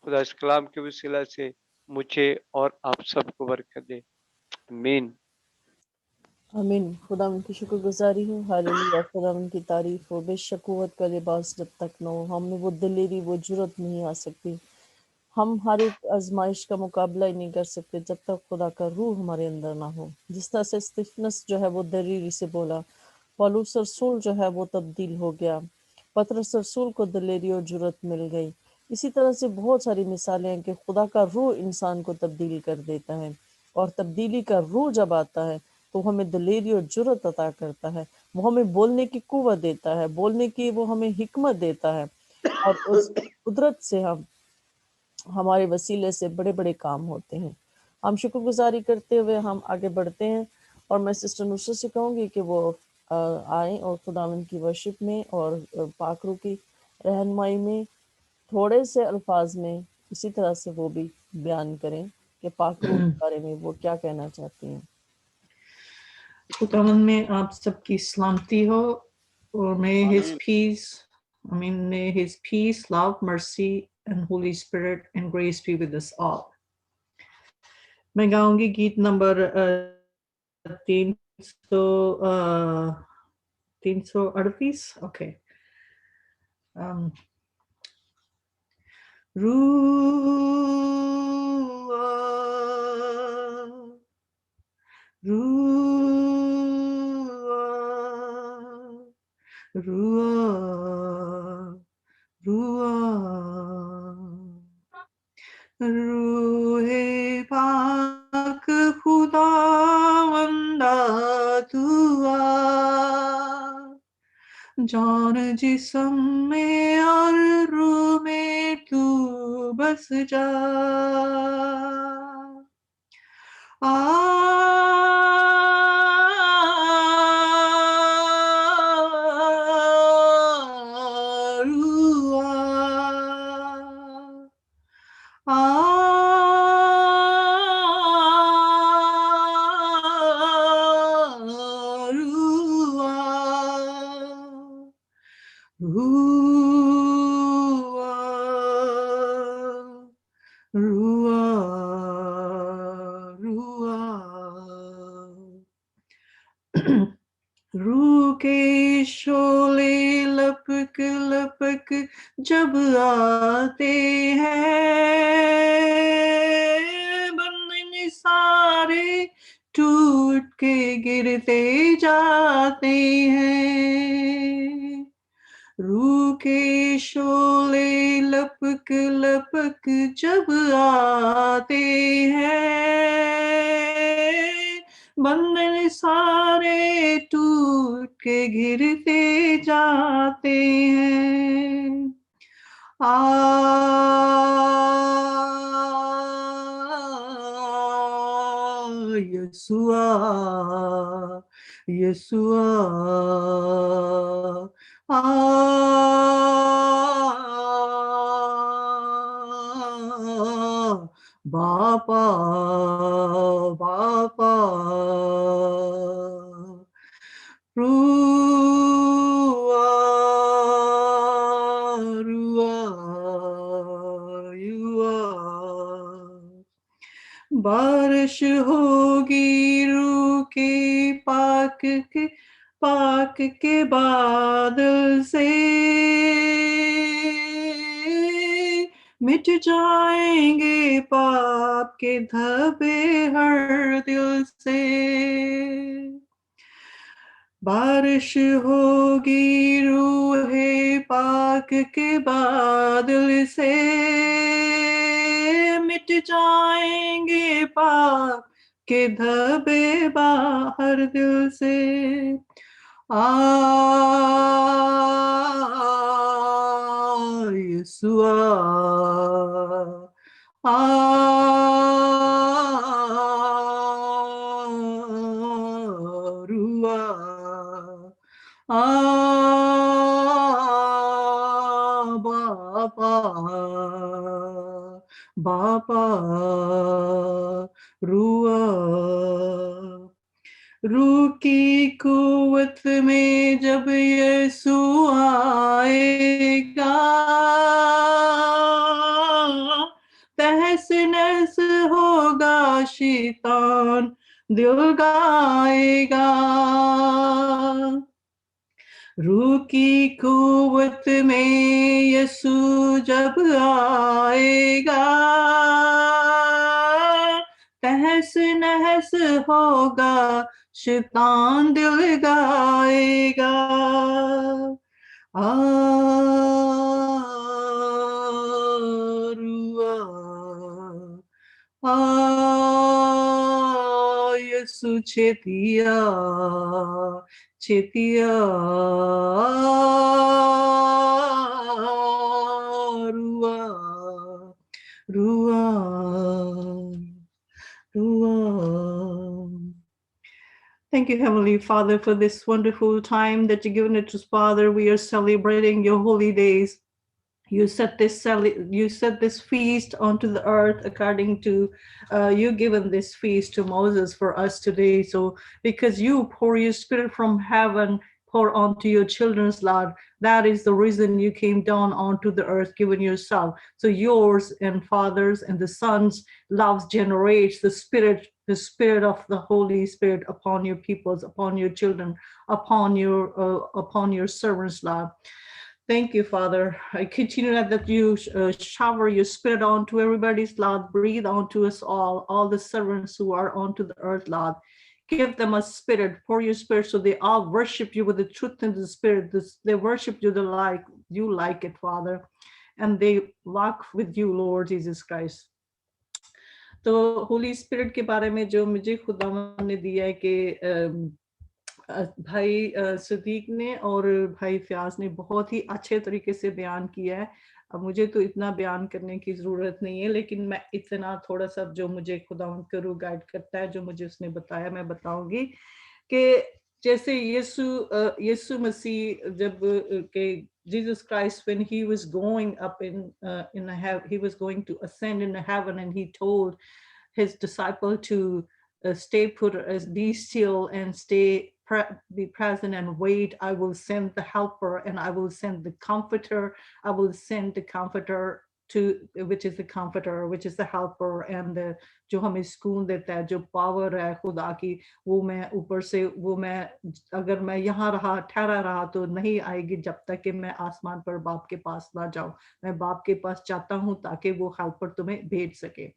खुदा इस कलाम के वसीला से मुझे और आप सबको बरकत दे। आमीन। आमीन। खुदा उनकी शुक्रगुजारी हो, हालेलुया, खुदा उनकी तारीफ हो। बेशक कुव्वत का लिबास जब तक न हो, हम में वो दिलेरी, वो जुर्रत नहीं आ सकती। हम हर एक आजमाइश का मुकाबला ही नहीं कर सकते जब तक खुदा का रूह हमारे अंदर ना हो। जिस तरह से स्तिफनस जो है वो दिलेरी से बोला, पौलुस रसूल जो है वो तब्दील हो गया, पतरस रसूल को दिलेरी और जुर्रत मिल गई। इसी तरह से बहुत सारी मिसालें हैं कि खुदा का रूह इंसान को तब्दील कर देता है, और तब्दीली का रूह जब आता है तो हमें दिलेरी और जुर्रत अता करता है। वो हमें बोलने की कुव्वत देता है, बोलने की वो हमें हिकमत देता है, और उस कुदरत से हमारे वसीले से बड़े बड़े काम होते हैं। हम शुक्रगुजारी करते हुए हम आगे बढ़ते हैं, और मैं सिस्टर नुसरत से कहूँगी कि वो आए और खुदावंद की वर्शिप में और पाकरू की रहनुमाई में थोड़े से अल्फाज में इसी तरह से वो भी बयान करें कि पाकरू के बारे में वो क्या कहना चाहती हैं। खुदावन में आप सबकी सलामती हो, और may his peace, may his peace, love, mercy and Holy Spirit and grace be with us all. मैं गाऊंगी गीत number 338। Okay, um, Ruah, Ruhe Pak Khudawanda Tua जान जिस्म में और रूह में तू बस जा रूह के शोले लपक लपक जब आते हैं बंधन सारे टूट के गिरते जाते हैं रूह के शोले लपक लपक जब आते हैं बंधन सारे टूट के गिरते जाते हैं यसुआ यसुआ बापा बापा बारिश होगी रूह के पाक के बादल से मिट जाएंगे पाप के धब्बे हर दिल से बारिश होगी रूहे पाक के बादल से मिट जाएंगे पाप के धब्बे बाहर दिल से यसुआ बापा बापा रुआ रूह की कुव्वत में जब यीशु आएगा तहस नहस होगा शैतान दिल गाएगा रूह की कुव्वत में यीशु जब आएगा तहस नहस होगा शैतान दिल गाएगा यीशु छेतिया छेतिया रुआ रुआ Thank you, Heavenly Father, for this wonderful time that you've given it to us, Father. We are celebrating your holy days. You set this feast onto the earth according to you given this feast to Moses for us today. So because you pour your spirit from heaven, pour onto your children's Lord, that is the reason you came down onto the earth, given yourself. So yours and Father's and the Son's loves generates the spirit of the Holy Spirit upon your peoples, upon your children, upon your servants, Lord. Thank you, Father. I continue that you shower your spirit onto everybody's, Lord. Breathe onto us all the servants who are onto the earth, Lord. Give them a spirit, pour your spirit so they all worship you with the truth and the spirit. They worship you like it, Father. And they walk with you, Lord Jesus Christ. तो Holi spirit के बारे में जो मुझे खुदावन ने दिया है कि भाई सदीक ने और भाई फयाज ने बहुत ही अच्छे तरीके से बयान किया है. अब मुझे तो इतना बयान करने की ज़रूरत नहीं है, लेकिन मैं इतना थोड़ा सा जो मुझे खुदावंद का रूह गाइड करता है, जो मुझे उसने बताया, मैं बताऊंगी कि जैसे यीशु मसीह जब के Jesus Christ, when he was going up in heaven, he was going to ascend into heaven, and he told his disciple to stay put, be still, and be present and wait. I will send the helper, and I will send the comforter. I will send the comforter which is the comforter, which is the helper, and the जो हमें सुकून देता है, जो power है खुदा की, वो मैं ऊपर से, वो मैं अगर मैं यहाँ ठहरा रहा तो नहीं आएगी जब तक कि मैं आसमान पर बाप के पास ना जाऊं. मैं बाप के पास चाहता हूं ताकि वो हेल्पर तुम्हें भेज सके.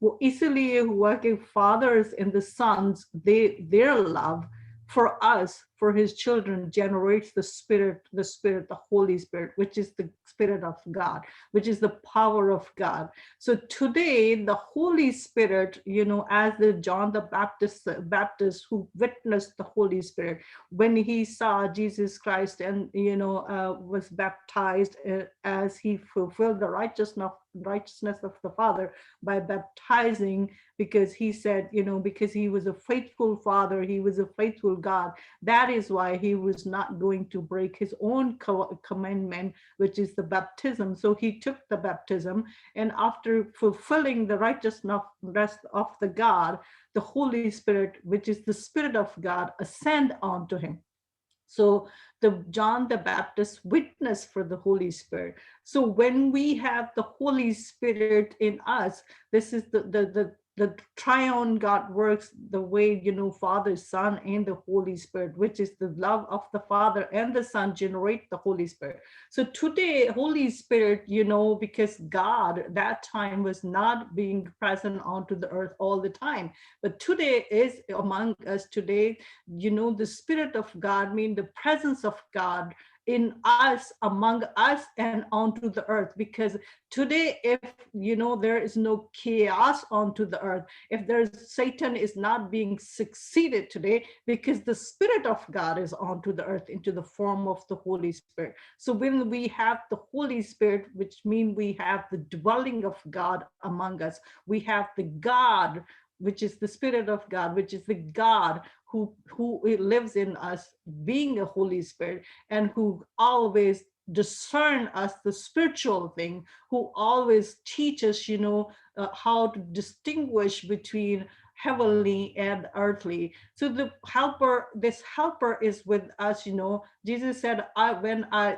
वो इसलिए हुआ कि fathers and the sons, their love for us, for his children, generates the spirit, the Holy Spirit, which is the Spirit of God, which is the power of God. So today, the Holy Spirit, as the John the Baptist who witnessed the Holy Spirit, when he saw Jesus Christ and, was baptized as he fulfilled the righteousness of the Father by baptizing, because he said, because he was a faithful father, he was a faithful God. That is why he was not going to break his own commandment, which is the baptism. So he took the baptism, and after fulfilling the righteousness of the God, the Holy Spirit, which is the Spirit of God, ascend onto him. So the John the Baptist witnessed for the Holy Spirit. So when we have the Holy Spirit in us, this is the triune God works the way, Father, Son, and the Holy Spirit, which is the love of the Father and the Son generate the Holy Spirit. So today, Holy Spirit, because God that time was not being present onto the earth all the time, but today is among us today, the Spirit of God, mean the presence of God in us, among us, and onto the earth. Because today, if there is no chaos onto the earth, if Satan is not being succeeded today, because the Spirit of God is onto the earth into the form of the Holy Spirit. So when we have the Holy Spirit, which means we have the dwelling of God among us, we have the God, which is the Spirit of God, which is the God who lives in us, being a Holy Spirit, and who always discern us the spiritual thing, who always teach us, how to distinguish between heavenly and earthly. So this helper is with us. Jesus said, when I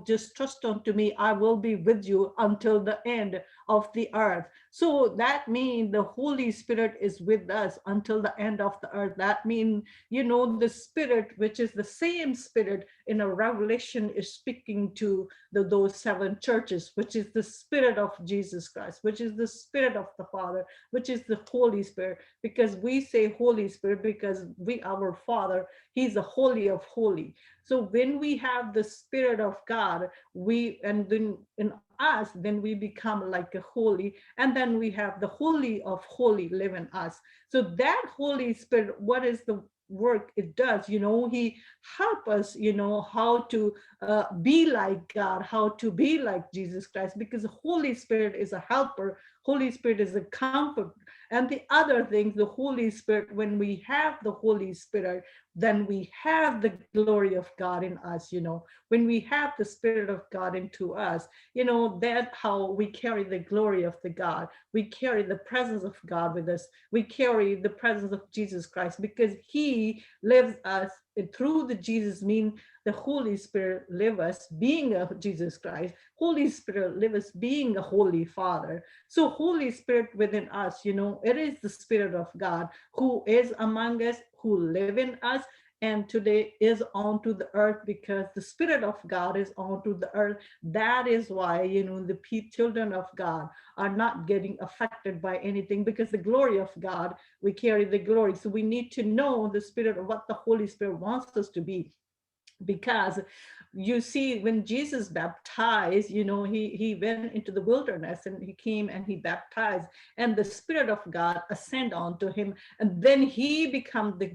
just trust unto me, I will be with you until the end of the earth. So that means the Holy Spirit is with us until the end of the earth. That means, the Spirit, which is the same Spirit in a Revelation, is speaking to those 7 churches, which is the Spirit of Jesus Christ, which is the Spirit of the Father, which is the Holy Spirit. Because we say Holy Spirit because our Father, he's the Holy of Holy. So when we have the Spirit of God, and then in us, then we become like a holy, and then we have the Holy of Holy live in us. So that Holy Spirit, what is the work it does? He help us, how to be like God, how to be like Jesus Christ, because the Holy Spirit is a helper. Holy Spirit is a comfort. And the other things, the Holy Spirit, when we have the Holy Spirit, then we have the glory of God in us. When we have the Spirit of God into us, that's how we carry the glory of the God. We carry the presence of God with us. We carry the presence of Jesus Christ, because he lives us through the Jesus, mean the Holy Spirit live us being a Jesus Christ. Holy Spirit live us being a Holy Father. So Holy Spirit within us, it is the Spirit of God who is among us, who live in us, and today is onto the earth because the Spirit of God is onto the earth. That is why, the children of God are not getting affected by anything, because the glory of God, we carry the glory. So we need to know the Spirit of what the Holy Spirit wants us to be. Because you see, when Jesus baptized, he went into the wilderness and he came and he baptized, and the Spirit of God ascend onto him, and then he become the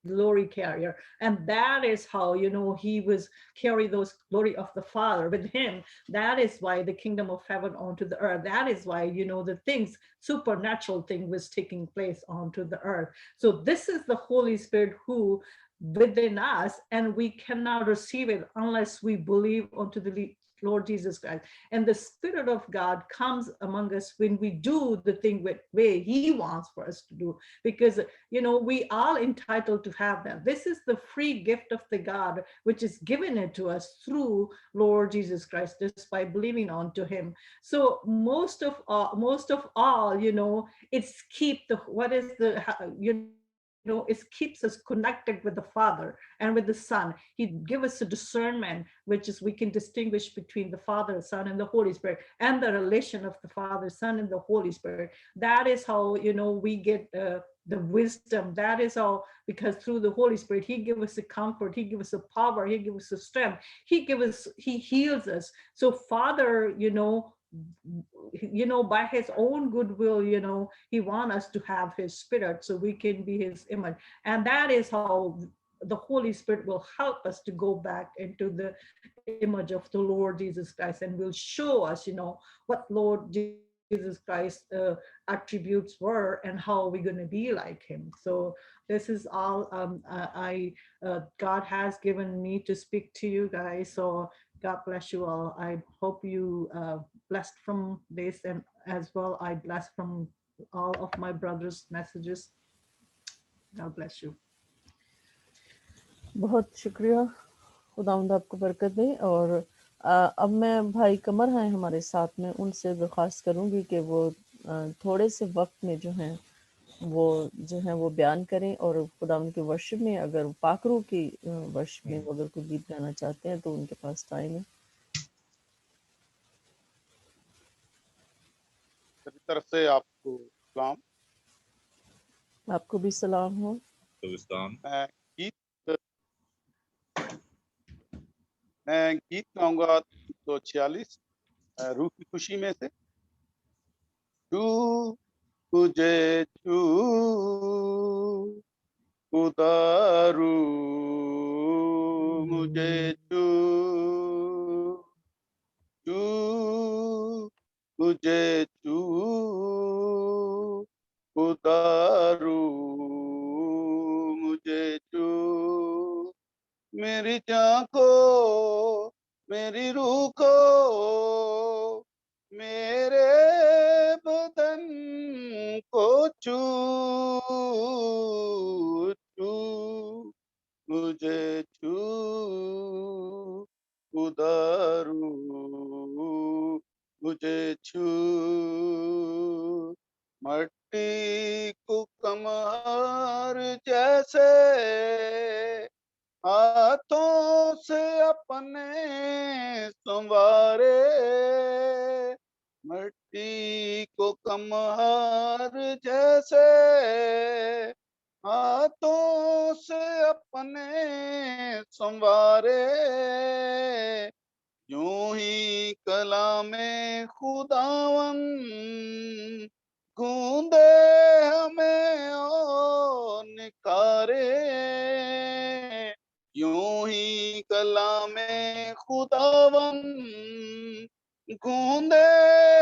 glory carrier. And that is how, he was carry those glory of the Father with him. That is why the kingdom of heaven onto the earth. That is why, the things, supernatural thing was taking place onto the earth. So this is the Holy Spirit who within us, and we cannot receive it unless we believe unto the Lord Jesus Christ. And the Spirit of God comes among us when we do the thing with way he wants for us to do, because we are entitled to have that. This is the free gift of the God which is given it to us through Lord Jesus Christ, just by believing onto him. So most of all, it's keep the what is the it keeps us connected with the Father and with the Son. He gives us a discernment, which is we can distinguish between the Father, Son, and the Holy Spirit, and the relation of the Father, Son, and the Holy Spirit. That is how, we get the wisdom. That is how, because through the Holy Spirit, he gives us the comfort, he gives us the power, he gives us the strength, he heals us. So Father, by his own goodwill, he wants us to have his Spirit so we can be his image. And that is how the Holy Spirit will help us to go back into the image of the Lord Jesus Christ, and will show us, what Lord Jesus Christ attributes were and how we're going to be like him. So this is all God has given me to speak to you guys. So God bless you all. I hope you blessed from this, and as well I blessed from all of my brothers' messages. God bless you. बहुत शुक्रिया, खुदावंद आपको बरकत दे। और अब मैं भाई कमर हैं हमारे साथ में, उनसे दरख्वास्त करूंगी कि वो थोड़े से वक्त में जो हैं वो बयान करें, और खुदावंद के वर्शिप में, अगर पाकरू की वर्शिप में अगर कोई गीत गाना चाहते हैं तो उनके पास टाइम है। मेरी तरफ से आपको सलाम। आपको भी सलाम हो। मैं गीत गाऊंगा 246 रूह की खुशी में से। छू तुझे छू उदारू मुझे छू छू तुझे छू उदारू मुझे छू, मेरी जान को मेरी रूह को मेरे बदन को छू छू मुझे छू उदारू मुझे छू, मट्टी को कमर जैसे हाथों से अपने संवारे, मट्टी को कमर जैसे हाथों से अपने संवारे, यूं ही कलामे खुदावन गूंदे हमें और निकारे, यूं ही कलामे खुदावन गूंदे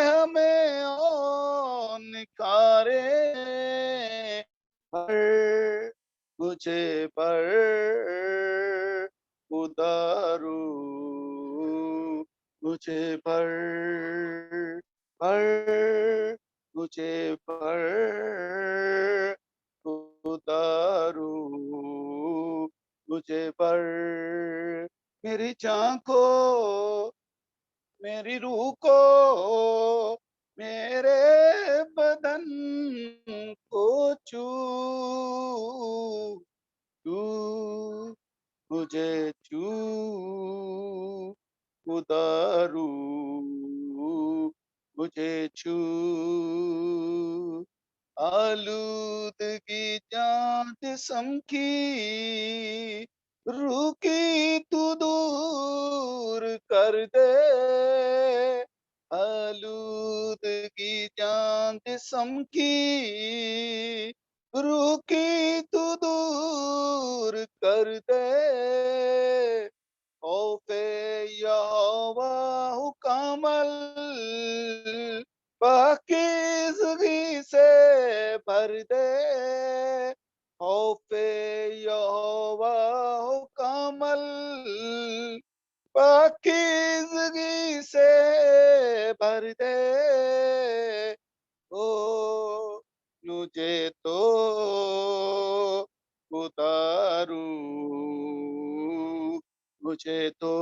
हमें और निकारे, पर मुझे पर उदारू मुझे पर मुझे पर उदारू मुझे पर, मेरी जान को मेरी रूह को मेरे बदन को छू छू छू खुदा रूह मुझे छू आलूदगी जान जिस्म की रूह की तू दूर कर दे आलूदगी जान जिस्म की रूह की तू दूर कर दे खौफे यहोवा हुकामल पाकीज़गी से भर दे खौफे यहोवा हुकामल पाकीज़गी से भर दे ओ मुझे तो उतारू मुझे तो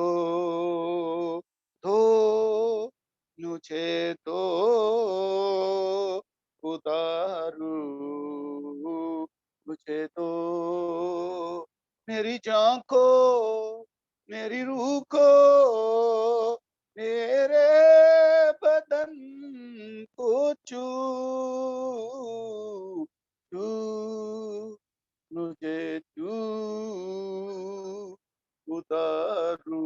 मुझे तो उतारू मुझे तो मेरी जान को मेरी रूह को मेरे बदन को छू छू मुझे छू उतारू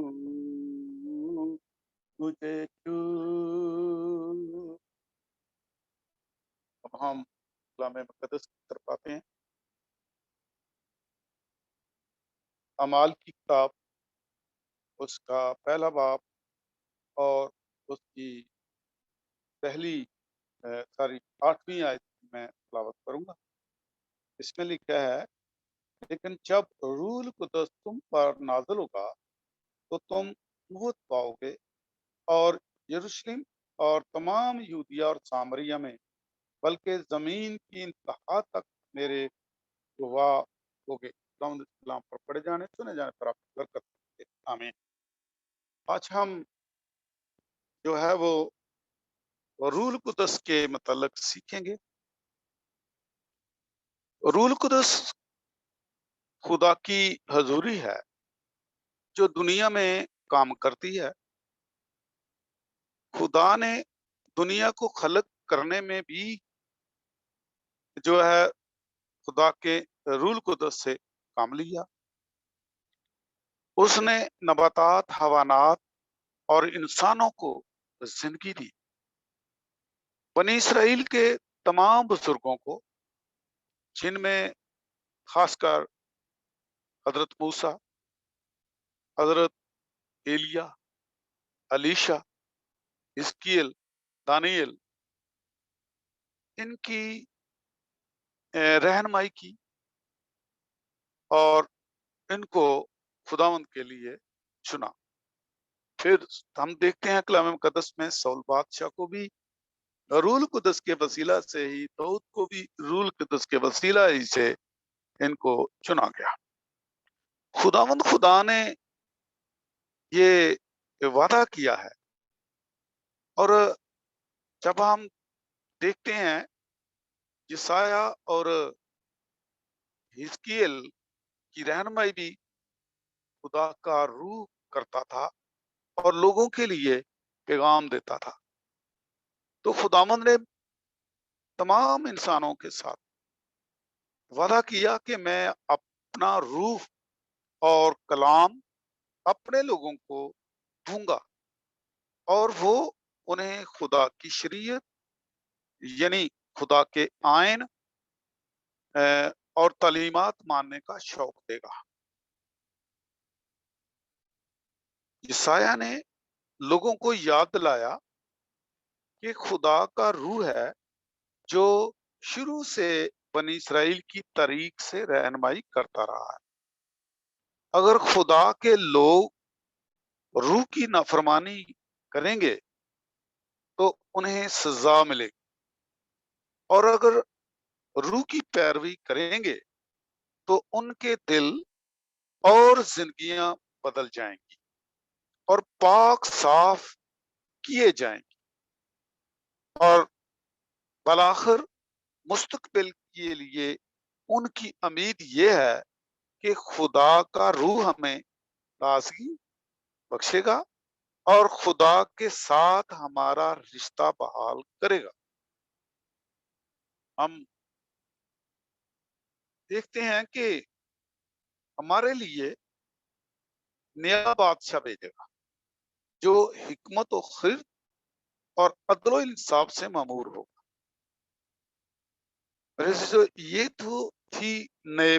मुझे छू अब हम कलाम मुक़द्दस की तरफ आते हैं अमाल की किताब उसका पहला बाब और उसकी पहली 8वीं आयत में तिलावत करूंगा इसमें लिखा है लेकिन जब रूह कुदस तुम पर नाज़िल होगा तो तुम मोहत पाओगे और यरूशलेम और तमाम यहूदिया और सामरिया में बल्कि जमीन की इंतहा तक मेरे गवाह होगे कलाम पर पढ़े जाने सुने जाने पर आप बरकत दें। आमीन। आज हम जो है वो रूह कुदस के मतलब सीखेंगे। रूह कुदस खुदा की हजूरी है जो दुनिया में काम करती है। खुदा ने दुनिया को खलक करने में भी जो है खुदा के रूह कुदस से काम लिया। उसने नबातात, हवानात और इंसानों को जिंदगी दी। बनी इसराइल के तमाम बुजुर्गों को जिनमें खासकर हजरत मूसा, हजरत एलिया, अलीशा, हिजकियल, दानियल इनकी रहनुमाई की और इनको खुदावंद के लिए चुना। फिर हम देखते हैं कलाम मुक़द्दस में सौल बादशाह को भी रूह कुदस के वसीला से ही, दाऊद को भी रूह कुदस के वसीला ही से इनको चुना गया। खुदावंद खुदा ने ये वादा किया है और जब हम देखते हैं यसाया और हिजकियल की रहनुमाई भी खुदा का रूह करता था और लोगों के लिए पैगाम देता था। तो खुदावंद ने तमाम इंसानों के साथ वादा किया कि मैं अपना रूह और कलाम अपने लोगों को दूंगा और वो उन्हें खुदा की शरीयत यानी खुदा के आयन और तालीमात मानने का शौक देगा। यसाया ने लोगों को याद दिलाया कि खुदा का रूह है जो शुरू से बनी इसराइल की तारीख से रहनुमाई करता रहा है। अगर खुदा के लोग रूह की नाफरमानी करेंगे तो उन्हें सजा मिलेगी और अगर रूह की पैरवी करेंगे तो उनके दिल और जिंदगियां बदल जाएंगी और पाक साफ किए जाएंगे और बलाखिर मुस्तकबिल के लिए उनकी उम्मीद ये है कि खुदा का रूह हमें تازگی بخشے گا اور خدا کے ساتھ ہمارا رشتہ بحال کرے گا۔ ہم دیکھتے ہیں کہ ہمارے لیے نیا بادشاہ بھیجے گا جو حکمت و خرد اور عدل و انصاف سے مامور ہوگا۔ یہ تو تھی نئے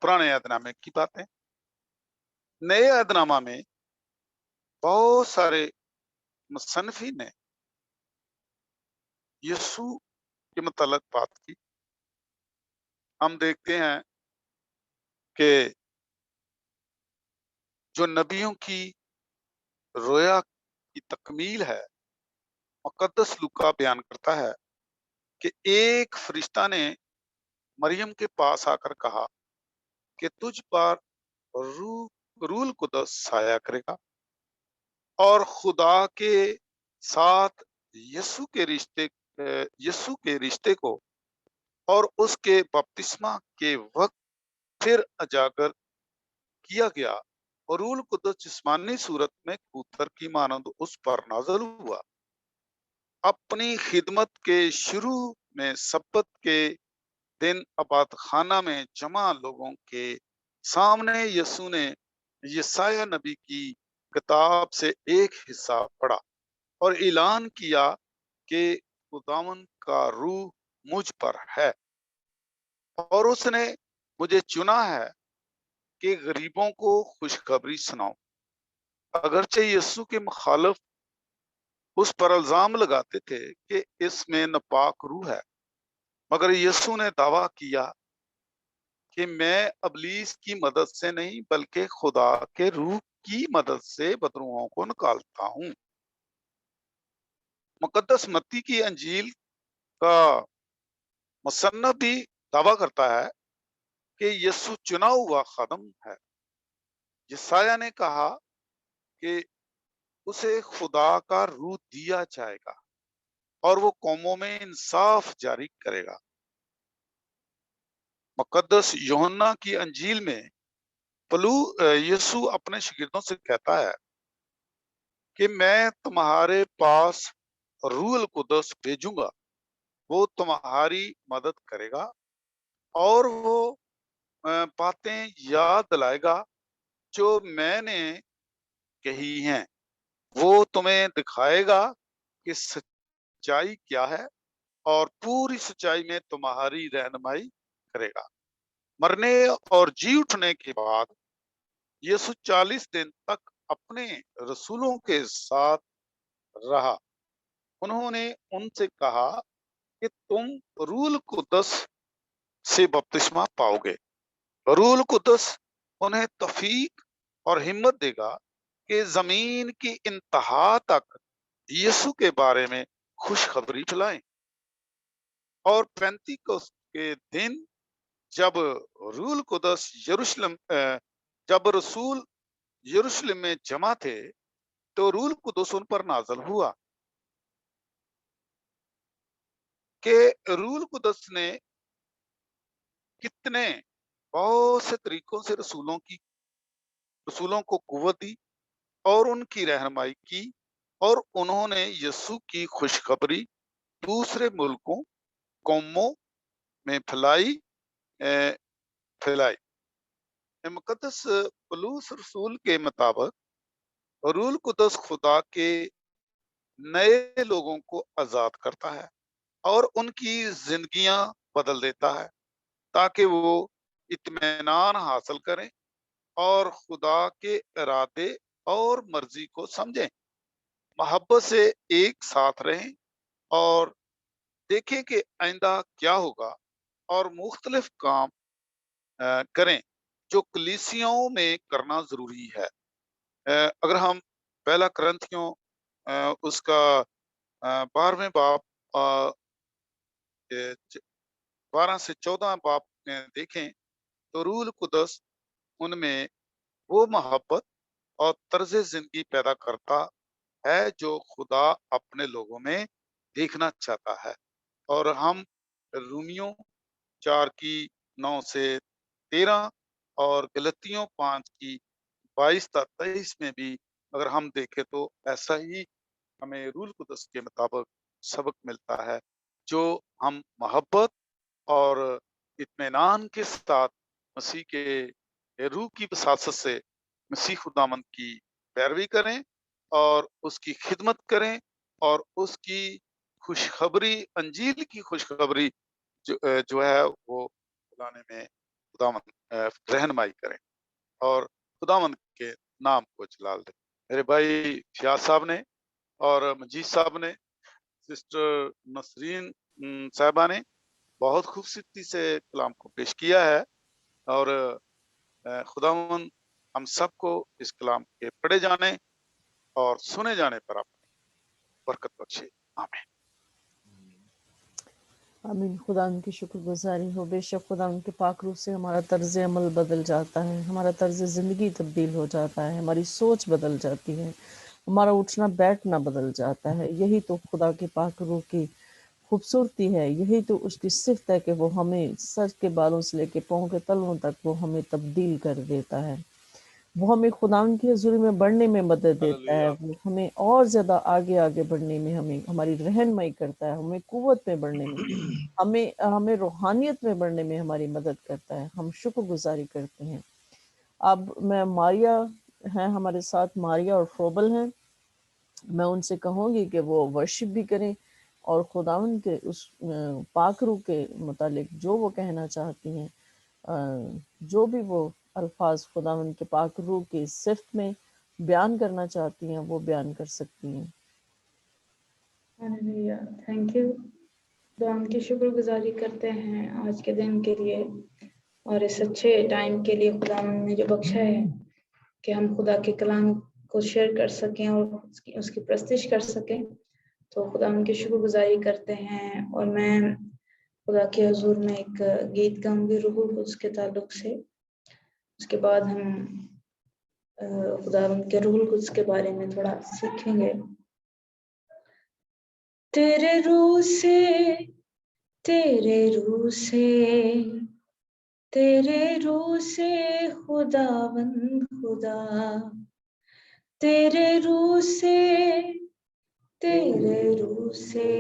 پرانے عہد نامے کی باتیں۔ نئے عہد نامہ میں بہت سارے مصنفین نے یسوع کے متعلق بات کی۔ ہم دیکھتے ہیں کہ جو نبیوں کی رویا کی تکمیل ہے، مقدس لوکا بیان کرتا ہے کہ ایک فرشتہ نے مریم کے پاس آ کر کہا کہ تجھ پر روح القدس سایہ کرے گا اور خدا کے ساتھ یسوع کے رشتے کو اور اس کے بپتسمہ کے وقت پھر اجاگر کیا گیا اور روح القدس جسمانی صورت میں کبوتر کی مانند اس پر نازل ہوا۔ اپنی خدمت کے شروع میں سبت کے دن عبادت خانہ میں جمع لوگوں کے سامنے یسوع نے یسایہ نبی کی کتاب سے ایک حصہ پڑھا اور اعلان کیا کہ خداوند کا روح مجھ پر ہے اور اس نے مجھے چنا ہے کہ غریبوں کو خوشخبری سناؤں۔ اگرچہ یسوع کے مخالف اس پر الزام لگاتے تھے کہ اس میں ناپاک روح ہے، مگر یسوع نے دعویٰ کیا کہ میں ابلیس کی مدد سے نہیں بلکہ خدا کے روح کی مدد سے بدروحوں کو نکالتا ہوں۔ مقدس متی کی انجیل کا مصنف بھی دعویٰ کرتا ہے کہ یسوع چنا ہوا خادم ہے۔ یسایہ نے کہا کہ اسے خدا کا روح دیا جائے گا اور وہ قوموں میں انصاف جاری کرے گا۔ مقدس یوحنا کی انجیل میں یسوع اپنے شاگردوں سے کہتا ہے کہ میں تمہارے پاس روح القدس بھیجوں گا، وہ تمہاری مدد کرے گا اور وہ باتیں یاد دلائے گا جو میں نے کہی ہیں۔ وہ تمہیں دکھائے گا کہ سچائی کیا ہے اور پوری سچائی میں تمہاری رہنمائی کرے گا۔ مرنے اور جی اٹھنے کے بعد یسوع 40 دن تک اپنے رسولوں کے ساتھ رہا۔ انہوں نے ان سے کہا کہ تم روح القدس سے بپتسمہ پاؤ گے۔ روح القدس انہیں توفیق اور ہمت دے گا کہ زمین کی انتہا تک یسوع کے بارے میں خوشخبری پھیلائیں۔ اور پینتیکوست کے دن جب رسول یروشلم میں جمع تھے تو روح القدس ان پر نازل ہوا کہ روح القدس نے کتنے بہت سے طریقوں سے رسولوں کو قوت دی اور ان کی رہنمائی کی اور انہوں نے یسوع کی خوشخبری دوسرے ملکوں قوموں میں پھیلائی۔ مقدس پولس رسول کے مطابق روح القدس خدا کے نئے لوگوں کو آزاد کرتا ہے اور ان کی زندگیاں بدل دیتا ہے تاکہ وہ اطمینان حاصل کریں اور خدا کے ارادے اور مرضی کو سمجھیں، محبت سے ایک ساتھ رہیں اور دیکھیں کہ آئندہ کیا ہوگا اور مختلف کام کریں جو کلیسیوں میں کرنا ضروری ہے۔ اگر ہم پہلا کرنتھیوں اس کا 12ویں باب 12 سے 14 باب میں دیکھیں تو روح القدس ان میں وہ محبت اور طرز زندگی پیدا کرتا ہے جو خدا اپنے لوگوں میں دیکھنا چاہتا ہے۔ اور ہم رومیوں 4 کی 9 سے 13 اور گلتیوں 5 کی 22-23 में भी अगर हम देखें तो ऐसा ही हमें रूल कुदस के मुताबिक सबक मिलता है, जो हम मोहब्बत और इत्मीनान के साथ मसीह के रूह की वसासत से मसीह खुदावंद की पैरवी करें और उसकी खिदमत करें और उसकी खुशखबरी, अंजील की खुशखबरी जो है वो फैलाने में खुदावंद रहनुमाई करें और खुदावंद के नाम को जलाल दें। मेरे भाई फियाज साहब ने और मजीद साहब ने, सिस्टर नसरीन साहबा ने बहुत खूबसूरती से कलाम को पेश किया है और खुदावंद हम सबको इस कलाम के पढ़े जाने और सुने जाने पर अपनी बरकत बख्शे। आमीन। आमीन। खुदा उनकी शुक्रगुजारी हो। बेशक खुदा उनके पाक रूह से हमारा तर्ज अमल बदल जाता है, हमारा तर्ज ज़िंदगी तब्दील हो जाता है, हमारी सोच बदल जाती है, हमारा उठना बैठना बदल जाता है। यही तो खुदा के पाक रूह की खूबसूरती है, यही तो उसकी सिफ़त है कि वो हमें सर के बालों से लेके पाँव के तलवों तक वो हमें तब्दील कर देता है। वो हमें खुदावंद की हज़ूरी में बढ़ने में मदद देता है, वो हमें और ज़्यादा आगे आगे बढ़ने में हमारी रहनुमाई करता है, हमें कुव्वत में बढ़ने में, हमें रूहानियत में बढ़ने में हमारी मदद करता है। हम शुक्रगुजारी करते हैं। अब मैं मारिया हैं हमारे साथ, मारिया और फोबल हैं, मैं उनसे कहूँगी कि वो वर्शिप भी करें और खुदावंद के उस पाक रूह के मुतालिक जो वो कहना चाहती हैं, जो भी वो अल्फाज खुदावंद के पाक रूह की सिफ्त में बयान करना चाहती हैं वो बयान कर सकती हैं। Hallelujah, thank you. दुआ की शुक्रगुजारी करते हैं आज के दिन के लिए और इस अच्छे टाइम के लिए खुदावंद ने जो बख्शा है कि हम खुदा के कलाम को शेयर कर सकें और उसकी प्रस्तिश कर सकें। तो खुदावंद की शुक्रगुजारी करते हैं और मैं खुदा के हुजूर में एक गीत गाऊंगी रूहुल कुद्स के ताल्लुक से। उसके बाद हम खुदावंद के रूहुल कुद्स के बारे में थोड़ा सीखेंगे। तेरे रूह से, तेरे रूह से, तेरे रूह से खुदावंद खुदा, तेरे रूह से, तेरे रूह से,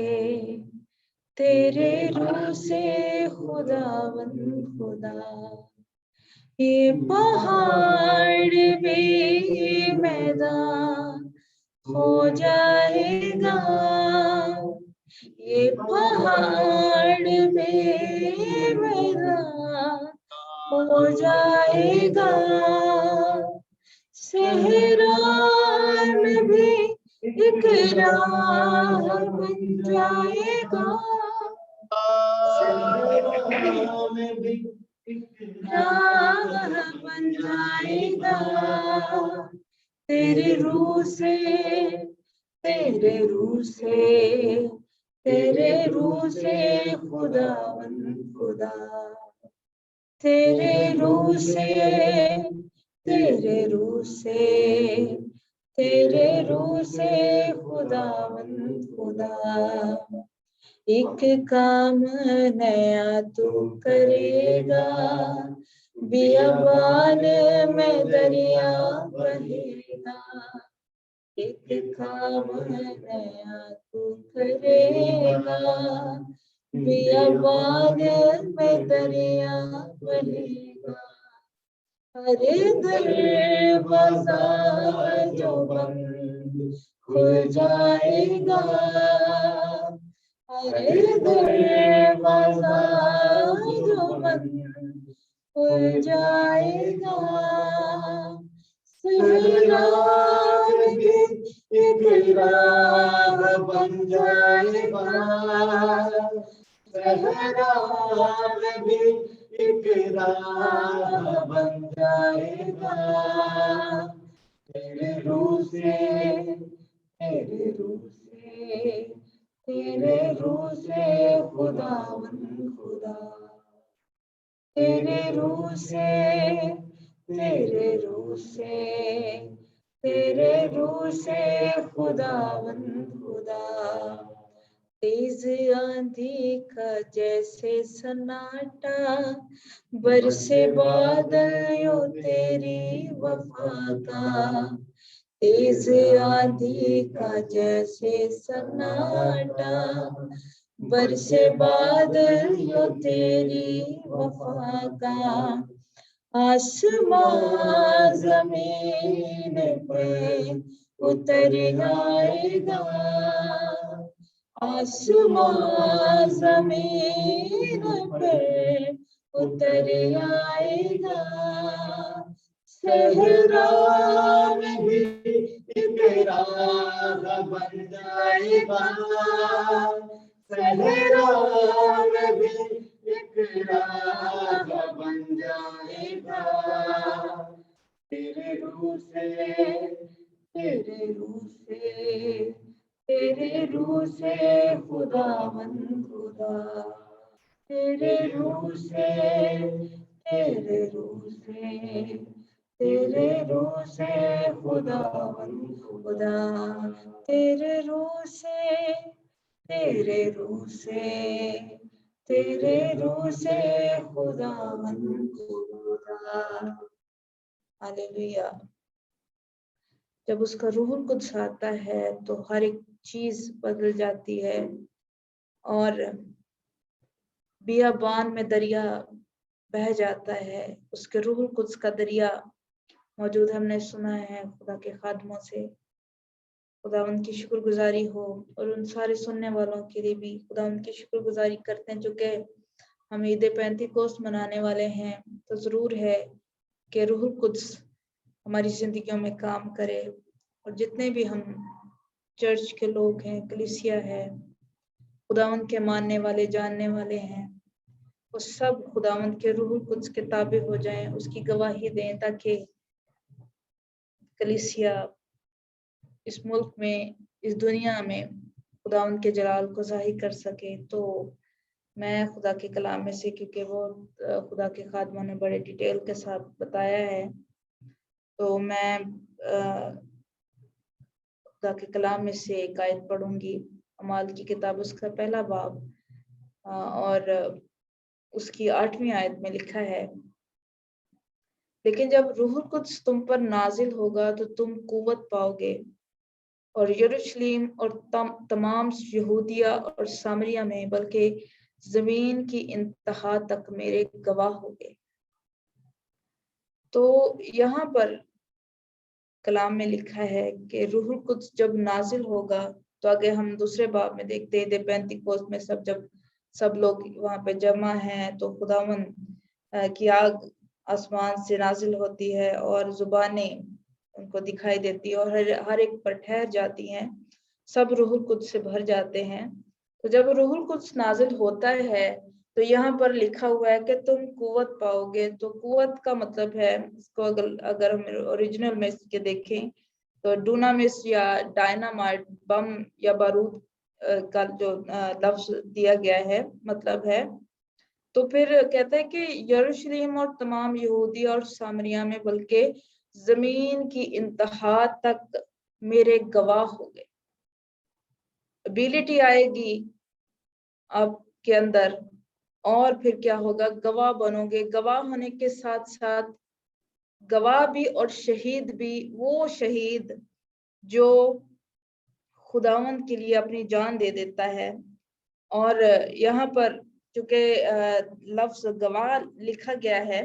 तेरे रूह से खुदावंद खुदा, ये पहाड़ भी मैदान हो जाएगा, ये पहाड़ भी मैदान हो जाएगा, सहरा में भी एक राह बन जाएगा, सहरा में भी राह बन जाएगा, तेरे रूह से, तेरे रूह से, तेरे रूह से खुदावंद खुदा, तेरे रूह से, तेरे रूह से, तेरे रूह से खुदावंद खुदा, एक काम नया तू करेगा, बियाबान में दरिया बहेगा, एक काम नया तू करेगा, बियाबान में दरिया बहेगा, हरे दरवाजा जो बंद खुल जाएगा, हरे दरवाजा जो बंद खुल जाएगा, सहरा में भी एक राह बन जाएगा, सहरा में भी एक राह बन जाएगा, तेरे रूह से, तेरे रूह से, तेरे रूह से खुदावंद खुदा, तेरे रूह से, तेरे रूह से, तेरे रूह से खुदावंद खुदा, तेज आंधी का जैसे सन्नाटा, बरसे बादल यो तेरी वफा का। तेज आंधी का जैसे सन्नाटा, बरसे बादल यो तेरी वफा का। आसमां जमीन पे उतर आएगा, आसमां जमीन पे उतर आएगा। सहरा में भी एक राह बन जाएगा, सहरा में भी एक राह बन जाएगा। तेरे रूह से, तेरे रूह से, तेरे रूह से खुदावंद खुदा, तेरे रूह से, तेरे रूह से, तेरे रूह से खुदावंद खुदा, तेरे रूह से, तेरे रूह से, तेरे रूह से खुदावंद खुदा। हालेलुया। जब उसका रूहुल कुद्स आता है तो हर एक चीज बदल जाती है, और बियाबान में दरिया बह जाता है। उसके रूहुल कुद्स का दरिया मौजूद, हमने सुना है खुदा के खादमों से। खुदावंद की शुक्रगुजारी हो, और उन सारे सुनने वालों के लिए भी खुदावंद की शुक्रगुजारी करते हैं जो कि हम ईद पेंतीकोस्त मनाने वाले हैं। तो जरूर है कि रूहुल कुद्स हमारी जिंदगियों में काम करे, और जितने भी हम चर्च के लोग हैं, कलीसिया है, खुदावंद के मानने वाले जानने वाले हैं, वो सब खुदावंद के रूहुल कुद्स के ताबे हो जाएं, उसकी गवाही दें, ताकि कलीसिया इस मुल्क में, इस दुनिया में खुदावंद के जलाल को ज़ाहिर कर सके। तो मैं खुदा के कलाम में से, क्योंकि वो खुदा के खादमों ने बड़े डिटेल के साथ बताया है, तो मैं खुदा के कलाम में से एक आयत पढ़ूंगी। अमाल की किताब उसका पहला बाब और उसकी 8वीं आयत में लिखा है, लेकिन जब रूहुल कुद्स तुम पर नाजिल होगा तो तुम कुव्वत पाओगे, और यरूशलेम और तमाम यहूदिया और सामरिया में, बल्कि जमीन की इंतहा तक मेरे गवाह होगे। तो यहाँ पर कलाम में लिखा है कि रूहुल कुद्स जब नाजिल होगा, तो आगे हम दूसरे बाब में देखते हैं, पेंतीकोस्त में जब सब लोग वहां पे जमा हैं, तो खुदावंद की आग आसमान से नाजिल होती है, और जुबानें उनको दिखाई देती है, और हर एक पर ठहर जाती हैं, सब रूहुल कुद्स से भर जाते हैं। तो जब रूहुल कुद्स नाजिल होता है, तो यहाँ पर लिखा हुआ है कि तुम कुव्वत पाओगे। तो कुव्वत का मतलब है, इसको अगर हम ओरिजिनल में इसके देखें तो डूनामिस या डायनामाइट, बम या बारूद का जो लफ्ज दिया गया है, मतलब है। तो फिर कहता है कि यरूशलेम और तमाम यहूदी और सामरिया में, बल्कि जमीन की इंतहा तक मेरे गवाह हो गए। एबिलिटी आएगी आपके अंदर, और फिर क्या होगा, गवाह बनोगे। गवाह होने के साथ साथ गवाह भी और शहीद भी, वो शहीद जो खुदावंद के लिए अपनी जान दे देता है। और यहाँ पर चूंकि लफ्ज गवाह लिखा गया है,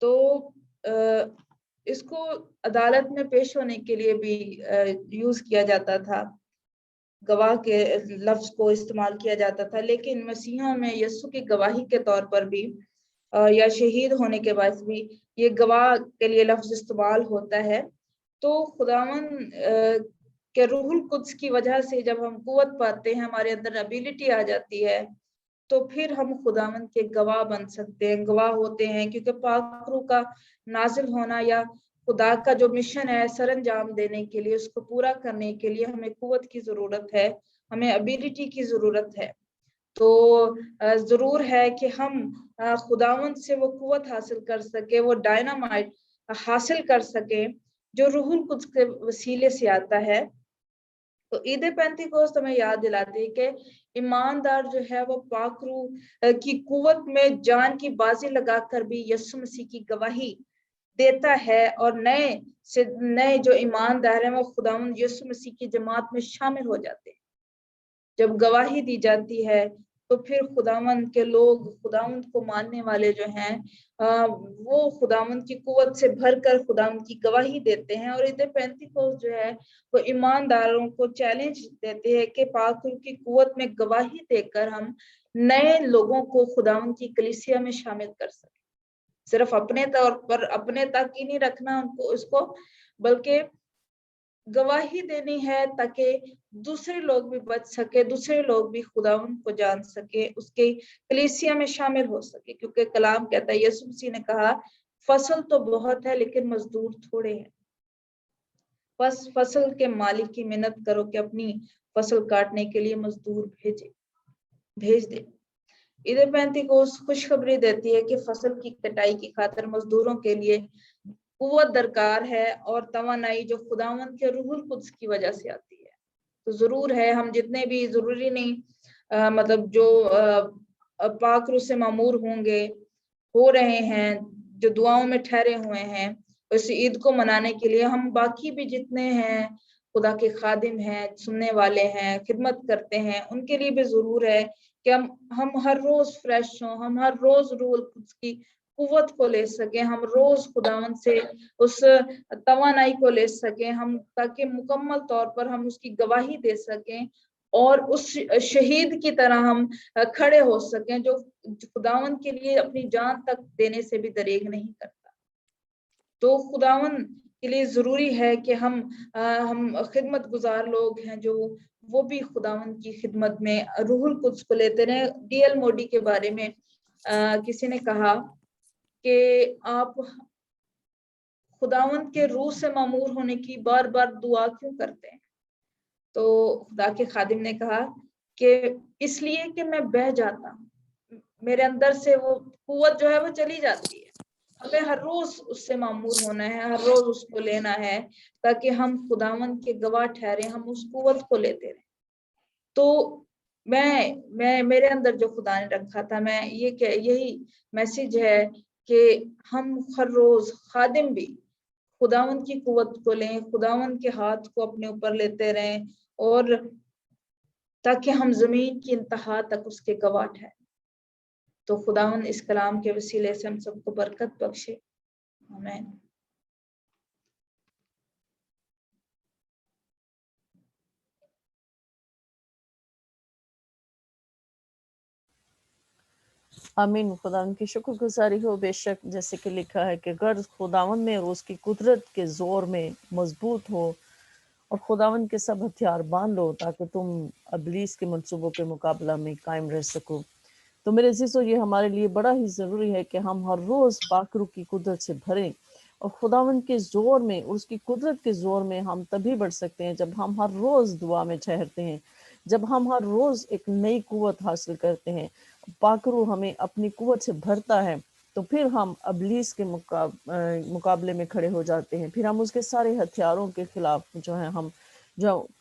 तो इसको अदालत में पेश होने के लिए भी यूज किया जाता था, गवाह के लफ्ज को इस्तेमाल किया जाता था। लेकिन मसीहों में यीशु की गवाही के तौर पर भी या शहीद होने के बाद भी ये गवाह के लिए लफ्ज इस्तेमाल होता है। तो खुदावन के रूहुल कुद्स की वजह से जब हम कुव्वत पाते हैं, हमारे अंदर एबिलिटी आ जाती है, तो फिर हम खुदावन के गवाह बन सकते हैं, गवाह होते हैं। क्योंकि पाक रूह का नाजिल होना या खुदा का जो मिशन है सरंजाम देने के लिए, उसको पूरा करने के लिए हमें कुव्वत की जरूरत है, हमें एबिलिटी की जरूरत है। तो जरूर है कि हम खुदावंद से वो कुव्वत हासिल कर सके, वो डायनामाइट हासिल कर सके जो रूहुल कुद्स के वसीले से आता है। तो ईद पेंतिकोस्त हमें याद दिलाती है कि ईमानदार जो है वो पाक रूह की कुव्वत में जान की बाजी लगाकर भी यीशु मसीह की गवाही देता है, और नए जो ईमानदार हैं वो खुदावंद यीशु मसीह की जमात में शामिल हो जाते हैं। जब गवाही दी जाती है तो फिर खुदावंद के लोग, खुदावंद को मानने वाले जो हैं वो खुदावंद की कुव्वत से भरकर खुदावंद की गवाही देते हैं। और ईद पेंतिकोस्त जो है वो ईमानदारों को चैलेंज देते हैं कि पाक रूह की कुव्वत में गवाही देकर हम नए लोगों को खुदावंद की कलीसिया में शामिल कर सकें। सिर्फ अपने तौर पर अपने तक ही नहीं रखना उनको उसको, बल्कि गवाही देनी है ताकि दूसरे लोग भी बच सके, दूसरे लोग भी खुदावंद को जान सके, उसके कलीसिया में शामिल हो सके। क्योंकि कलाम कहता है, यीशु मसीह ने कहा फसल तो बहुत है लेकिन मजदूर थोड़े हैं। बस फसल के मालिक की मेहनत करो कि अपनी फसल काटने के लिए मजदूर भेज दे। ईद पेंतिकोस्त खुशखबरी देती है कि फसल की कटाई की खातिर मजदूरों के लिए कुव्वत दरकार है और तवानाई जो खुदावंद के रूहुल कुद्स की वजह से आती है। तो जरूर है हम जितने भी, जरूरी नहीं मतलब जो पाक रूह से मामूर होंगे, हो रहे हैं, जो दुआओं में ठहरे हुए हैं, उस ईद को मनाने के लिए हम बाकी भी जितने हैं खुदा के खादिम हैं, सुनने वाले हैं, खिदमत करते हैं, उनके लिए भी जरूर है कि हम हर रोज फ्रेश हों, हम हर रोज रूहुल कुद्स की कुव्वत को ले सके, हम रोज खुदावंद से उस तवानाई को ले सके, हम ताकि मुकम्मल तौर पर हम उसकी गवाही दे सकें और उस शहीद की तरह हम खड़े हो सकें जो खुदावंद के लिए अपनी जान तक देने से भी दरेग नहीं करता। तो खुदावंद के लिए जरूरी है कि हम खिदमत गुजार लोग हैं जो वो भी खुदावंद की खिदमत में रूहुल कुद्स को लेते रहे। डीएल मोडी के बारे में किसी ने कहा कि आप खुदावंद के रूह से मामूर होने की बार बार दुआ क्यों करते हैं? तो खुदा के खादिम ने कहा कि इसलिए कि मैं बह जाता हूँ, मेरे अंदर से वो कुव्वत जो है वो चली जाती है। हमें हर रोज उससे मामूर होना है, हर रोज उसको लेना है ताकि हम खुदावंद के गवाह ठहरे, हम उस कुव्वत को लेते रहे। तो मैं मेरे अंदर जो खुदा ने रखा था, मैं यही मैसेज है कि हम हर रोज खादिम भी खुदावंद की कुव्वत को लें, खुदावंद के हाथ को अपने ऊपर लेते रहें और ताकि हम जमीन की इंतहा तक उसके गवाह ठहरें। तो खुदावंद इस कलाम के वसीले से हम सबको बरकत बख्शे। आमीन। आमीन। खुदावंद की शुक्रगुजारी हो। बेशक जैसे कि लिखा है कि अगर खुदावंद में और उसकी कुदरत के जोर में मजबूत हो और खुदावंद के सब हथियार बांध लो ताकि तुम अबलीस के मंसूबों के मुकाबला में कायम रह सको। तो मेरे अजीजों, ये हमारे लिए बड़ा ही ज़रूरी है कि हम हर रोज़ पाक रूह की कुदरत से भरें और खुदावंद के ज़ोर में, उसकी कुदरत के ज़ोर में हम तभी बढ़ सकते हैं जब हम हर रोज़ दुआ में ठहरते हैं, जब हम हर रोज़ एक नई कुव्वत हासिल करते हैं। पाक रूह हमें अपनी कुव्वत से भरता है तो फिर हम अबलीस के मुकाबले में खड़े हो जाते हैं, फिर हम उसके सारे हथियारों के खिलाफ जो है हम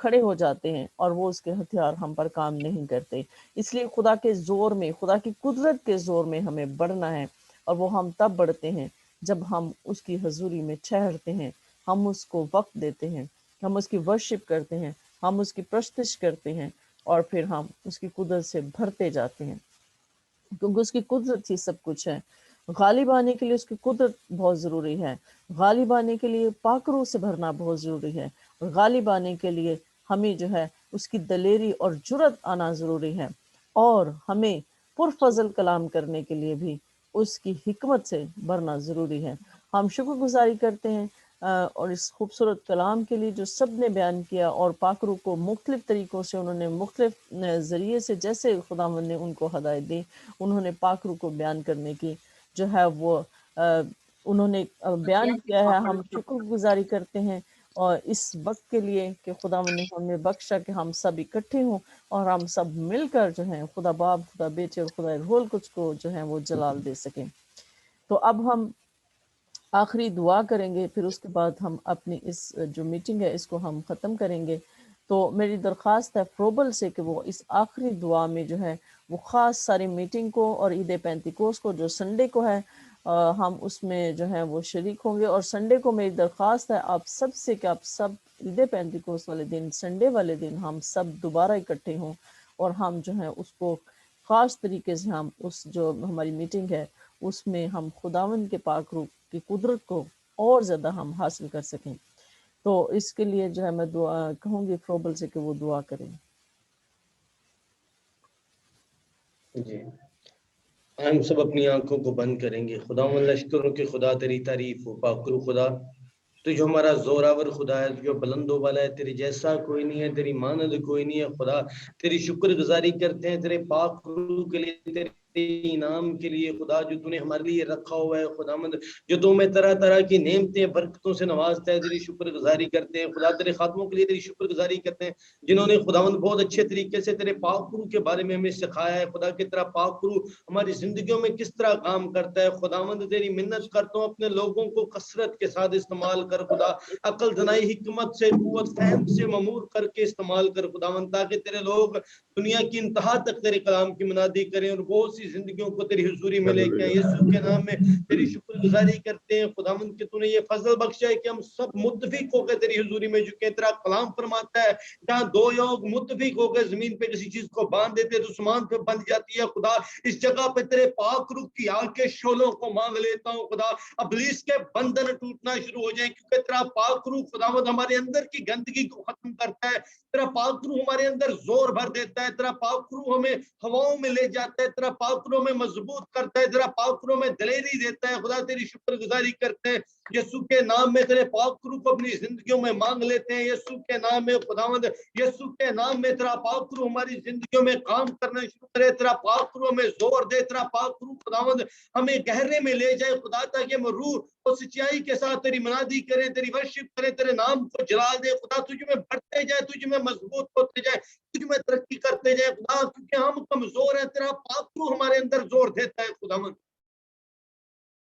खड़े हो जाते हैं और वो उसके हथियार हम पर काम नहीं करते। इसलिए खुदा के जोर में, खुदा की कुदरत के जोर में हमें बढ़ना है और वो हम तब बढ़ते हैं जब हम उसकी हजूरी में ठहरते हैं, हम उसको वक्त देते हैं, हम उसकी वर्शिप करते हैं, हम उसकी प्रस्तुति करते हैं और फिर हम उसकी कुदरत से भरते जाते हैं, क्योंकि उसकी कुदरत ही सब कुछ है। गालिब आने के लिए उसकी कुदरत बहुत ज़रूरी है, गालिब आने के लिए पाक रूह से भरना बहुत ज़रूरी है, और गालिब आने के लिए हमें जो है उसकी दलेरी और जुर्रत आना ज़रूरी है, और हमें पुरफजल कलाम करने के लिए भी उसकी हिकमत से भरना ज़रूरी है। हम शुक्रगुजारी करते हैं और इस खूबसूरत कलाम के लिए जो सब ने बयान किया, और पाक रूह को मुख्तलिफ तरीक़ों से उन्होंने मुख्तलिफ ज़रिए से, जैसे खुदावंद ने उनको हदायत दी, उन्होंने पाक रूह को बयान करने की जो है वो उन्होंने बयान किया है। हम शुक्रगुजारी करते हैं और इस वक्त के लिए कि खुदावंद ने हमें बख्शा कि हम सब इकट्ठे हों और हम सब मिलकर जो है खुदा बाप, खुदा बेटे और खुदा रूहुल कुद्स को जो है वो जलाल दे सकें। तो अब हम आखिरी दुआ करेंगे, फिर उसके बाद हम अपनी इस जो मीटिंग है इसको हम ख़त्म करेंगे। تو میری درخواست ہے فروبل سے کہ وہ اس آخری دعا میں جو ہے وہ خاص ساری میٹنگ کو اور عید پینتیکوس کو جو سنڈے کو ہے ہم اس میں جو ہے وہ شریک ہوں گے. اور سنڈے کو میری درخواست ہے آپ سب سے کہ آپ سب عید پینتیکوس والے دن سنڈے والے دن ہم سب دوبارہ اکٹھے ہوں اور ہم جو ہے اس کو خاص طریقے سے ہم اس جو ہماری میٹنگ ہے اس میں ہم خداوند کے پاک روح کی قدرت کو اور زیادہ ہم حاصل کر سکیں. تو اس کے لیے جو ہے میں دعا کہوں گی فروبل سے کہ وہ دعا کریں. جی ہم سب اپنی آنکھوں کو بند کریں گے. خدا لشکروں کے خدا تیری تعریف ہو. پاکرو خدا تو جو ہمارا زوراور خدا ہے جو بلندوں والا ہے تیرے جیسا کوئی نہیں ہے تیری مانند کوئی نہیں ہے. خدا تیری شکر گزاری کرتے ہیں تیرے پاک روح کے لیے تیرے انعام کے لیے خدا جو تو نے ہمارے لیے رکھا ہوا ہے خداوند جو تو میں طرح طرح کی نعمتیں برکتوں سے نوازتا ہے تیری شکر گزاری کرتے ہیں. خدا تیرے خاتموں کے لیے تیری شکر گزاری کرتے ہیں جنہوں نے خداوند بہت اچھے طریقے سے تیرے پاک روح کے بارے میں ہمیں سکھایا ہے. خدا کی طرح پاک روح ہماری زندگیوں میں کس طرح کام کرتا ہے. خداوند تیری منت کرتا ہوں اپنے لوگوں کو کثرت کے ساتھ استعمال کر خدا عقل دنائی حکمت سے قوت فہم سے ممور کر کے استعمال کر خداوند تاکہ تیرے لوگ دنیا کی انتہا تک تیرے کلام کی منادی کریں اور بہت سی زندگیوں کو تیری حضوری میں لے کے آئیں. یسوع کے نام میں تیری شکر گزاری کرتے ہیں خداوند کہ تو نے یہ فضل بخشا ہے کہ ہم سب متفق ہو کے تیری حضوری میں جھکے. تیرا کلام فرماتا ہے جہاں دو لوگ متفق ہو کے زمین پہ کسی چیز کو باندھ دیتے تو سمان پہ بند جاتی ہے. خدا اس جگہ پہ تیرے پاک روح کی آگ کے شعلوں کو مانگ لیتا ہوں خدا ابلیس کے بندن ٹوٹنا شروع ہو جائیں کیونکہ تیرا پاک روح خداوند ہمارے اندر کی گندگی کو ختم کرتا ہے. تیرا پاک روح ہمارے اندر زور بھر دیتا ہے. تیرا پاک روح ہمیں ہواؤں میں لے جاتا ہے. تیرا پاک روح ہمیں مضبوط کرتا ہے. تیرا پاک روح ہمیں دلیری دیتا ہے. خدا تیری شکر گزاری کرتے ہیں یسوع کے نام میں تیرے پاک روح کو اپنی زندگیوں میں مانگ لیتے ہیں. یسوع کے نام میں خداوند یسوع کے نام میں تیرا پاک روح ہماری زندگیوں میں کام کرنا شروع کرے. تیرا پاک روح ہمیں زور دے. تیرا پاک روح خداوند ہمیں گہرے میں لے جائے خدا تاکہ ہم روح اور سچائی کے ساتھ تیری منادی کریں تیری ورشپ کریں تیرے نام کو جلال دے. خدا تجھ میں بڑھتے جائے تجھ میں مضبوط ہوتے جائے تجھ میں ترقی کرتے جائے خدا کیونکہ ہم کمزور ہیں. تیرا پاک روح ہمارے اندر زور دیتا ہے خداوند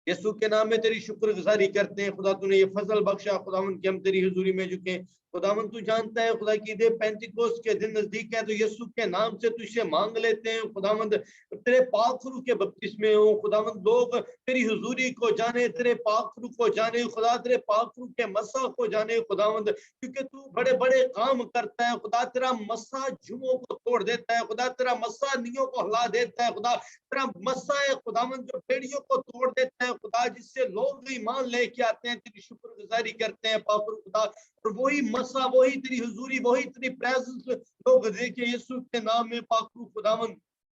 یسوع کے نام میں تیری شکر گزاری کرتے ہیں. خدا تو نے یہ فضل بخشا خداوند کہ ہم تیری حضوری میں جھکیں. خداوند تو جانتا ہے خدا کی عید پینتیکوس کے دن نزدیک ہے تو یسوع کے نام سے تجھ سے مانگ لیتے ہیں خداوند تیرے پاک روح کے بپتسمے ہوں. خداوند لوگ تیری حضوری کو جانے تیرے پاک روح کو جانے خدا تیرے پاک روح کے مسا کو جانے خداوند کیونکہ تو بڑے بڑے کام کرتا ہے. خدا تیرا مسا جھوموں کو توڑ دیتا ہے. خدا تیرا مسا نیوں کو ہلا دیتا ہے. خدا تیرا مسا ہے خداوند جو بیڑیوں کو توڑ دیتا ہے خدا جس سے لوگ ایمان لے کے آتے ہیں. تیری شکر گزاری کرتے ہیں پاک روح خدا اور وہی مسا وہی تیری حضوری وہی تیری پریزنس لوگ دیکھیں یسوع کے نام میں پاک روح خداوند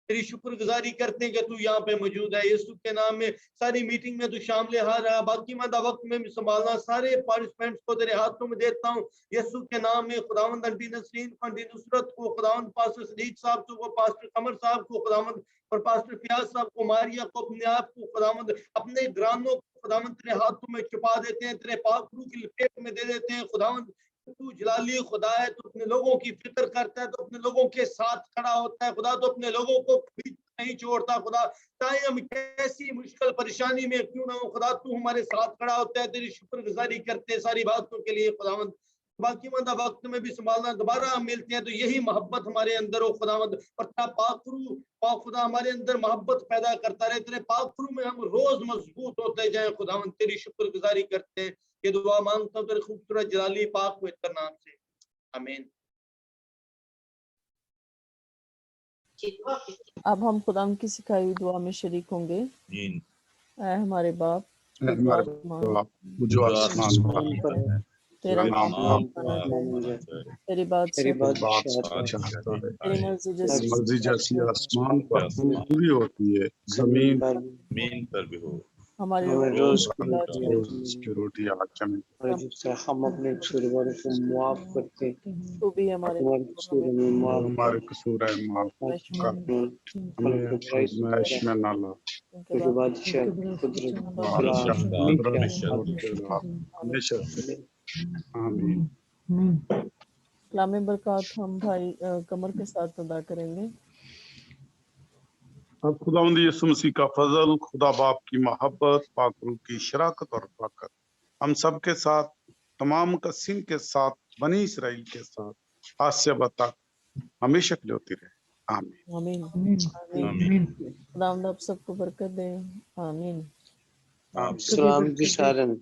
تیری شکر گزاری کرتے ہیں کہ تو یہاں پہ موجود ہے. یسوع کے نام میں ساری میٹنگ میں تو شامل ہار رہا باقی مدہ وقت میں سنبھالنا سارے پارٹیسپینٹس کو تیرے ہاتھوں میں دیتا ہوں یسوع کے نام میں. خداوند انٹی نسرین کو انٹی نصرت کو خداوند پاسٹر صدیق صاحب کو پاسٹر قمر صاحب کو خداوند اور پاسٹر فیاض صاحب کو ماریا کو اپنے آپ کو خداوند اپنے گرانوں کو خداوند تیرے ہاتھوں میں چھپا دیتے ہیں. تیرے پاک روح کی لپیٹ میں دے دیتے ہیں. خداوند تو جلالی خدا ہے تو اپنے لوگوں کی فکر کرتا ہے تو اپنے لوگوں کے ساتھ کھڑا ہوتا ہے. خدا تو اپنے لوگوں کو نہیں چھوڑتا. خدا چاہے ہم کیسی مشکل پریشانی میں کیوں نہ ہو خدا تو ہمارے ساتھ کھڑا ہوتا ہے. تیری شکر گزاری کرتے ہیں ساری باتوں کے لیے خداوند باقی مدہ وقت میں بھی سنبھالنا دوبارہ ہم ملتے ہیں تو یہی محبت ہمارے اندر ہو خداوند اور تیرا پاک روح پاک خدا ہمارے اندر محبت پیدا کرتا رہے. تیرے پاک روح میں ہم روز مضبوط ہوتے جائیں خداوند تیری شکر گزاری کرتے ہیں. یہ دعا مانگتا ہوں تیرے خوبصورت جلالی پاک پوتر نام سے آمین. اب ہم خدا کی سکھائی ہوئی دعا میں شریک ہوں گے. اے ہمارے باپ جو آسمان پر ہے تیرا نام تیری بات تیری تیری مرضی جیسی آسمان پر پوری ہوتی ہے زمین پر بھی ہو. ہماری روز کی روٹی آج ہمیں ہم اپنے قصورواروں کو معاف کرتے ہیں تو بھی ہمارے ہمارے قصور ہے معاف کر ہمیں آزمائش میں نہ لا ہمیشہ آمین. کلام برکات ہم بھائی قمر کے ساتھ ادا کریں گے. اب خداوند یسوع مسیح کا فضل خدا باپ کی محبت پاک روح کی شراکت اور برکت ہم سب کے ساتھ تمام مقدسین کے ساتھ بنی اسرائیل کے ساتھ आज से अब तक हमेशा के लिए होती रहे। आमीन। आमीन आमीन आमीन। आमीन खुदावंद आप सबको बरकत दे। आमीन। आमीन। सबको सलाम जी बरकत दे। सारन।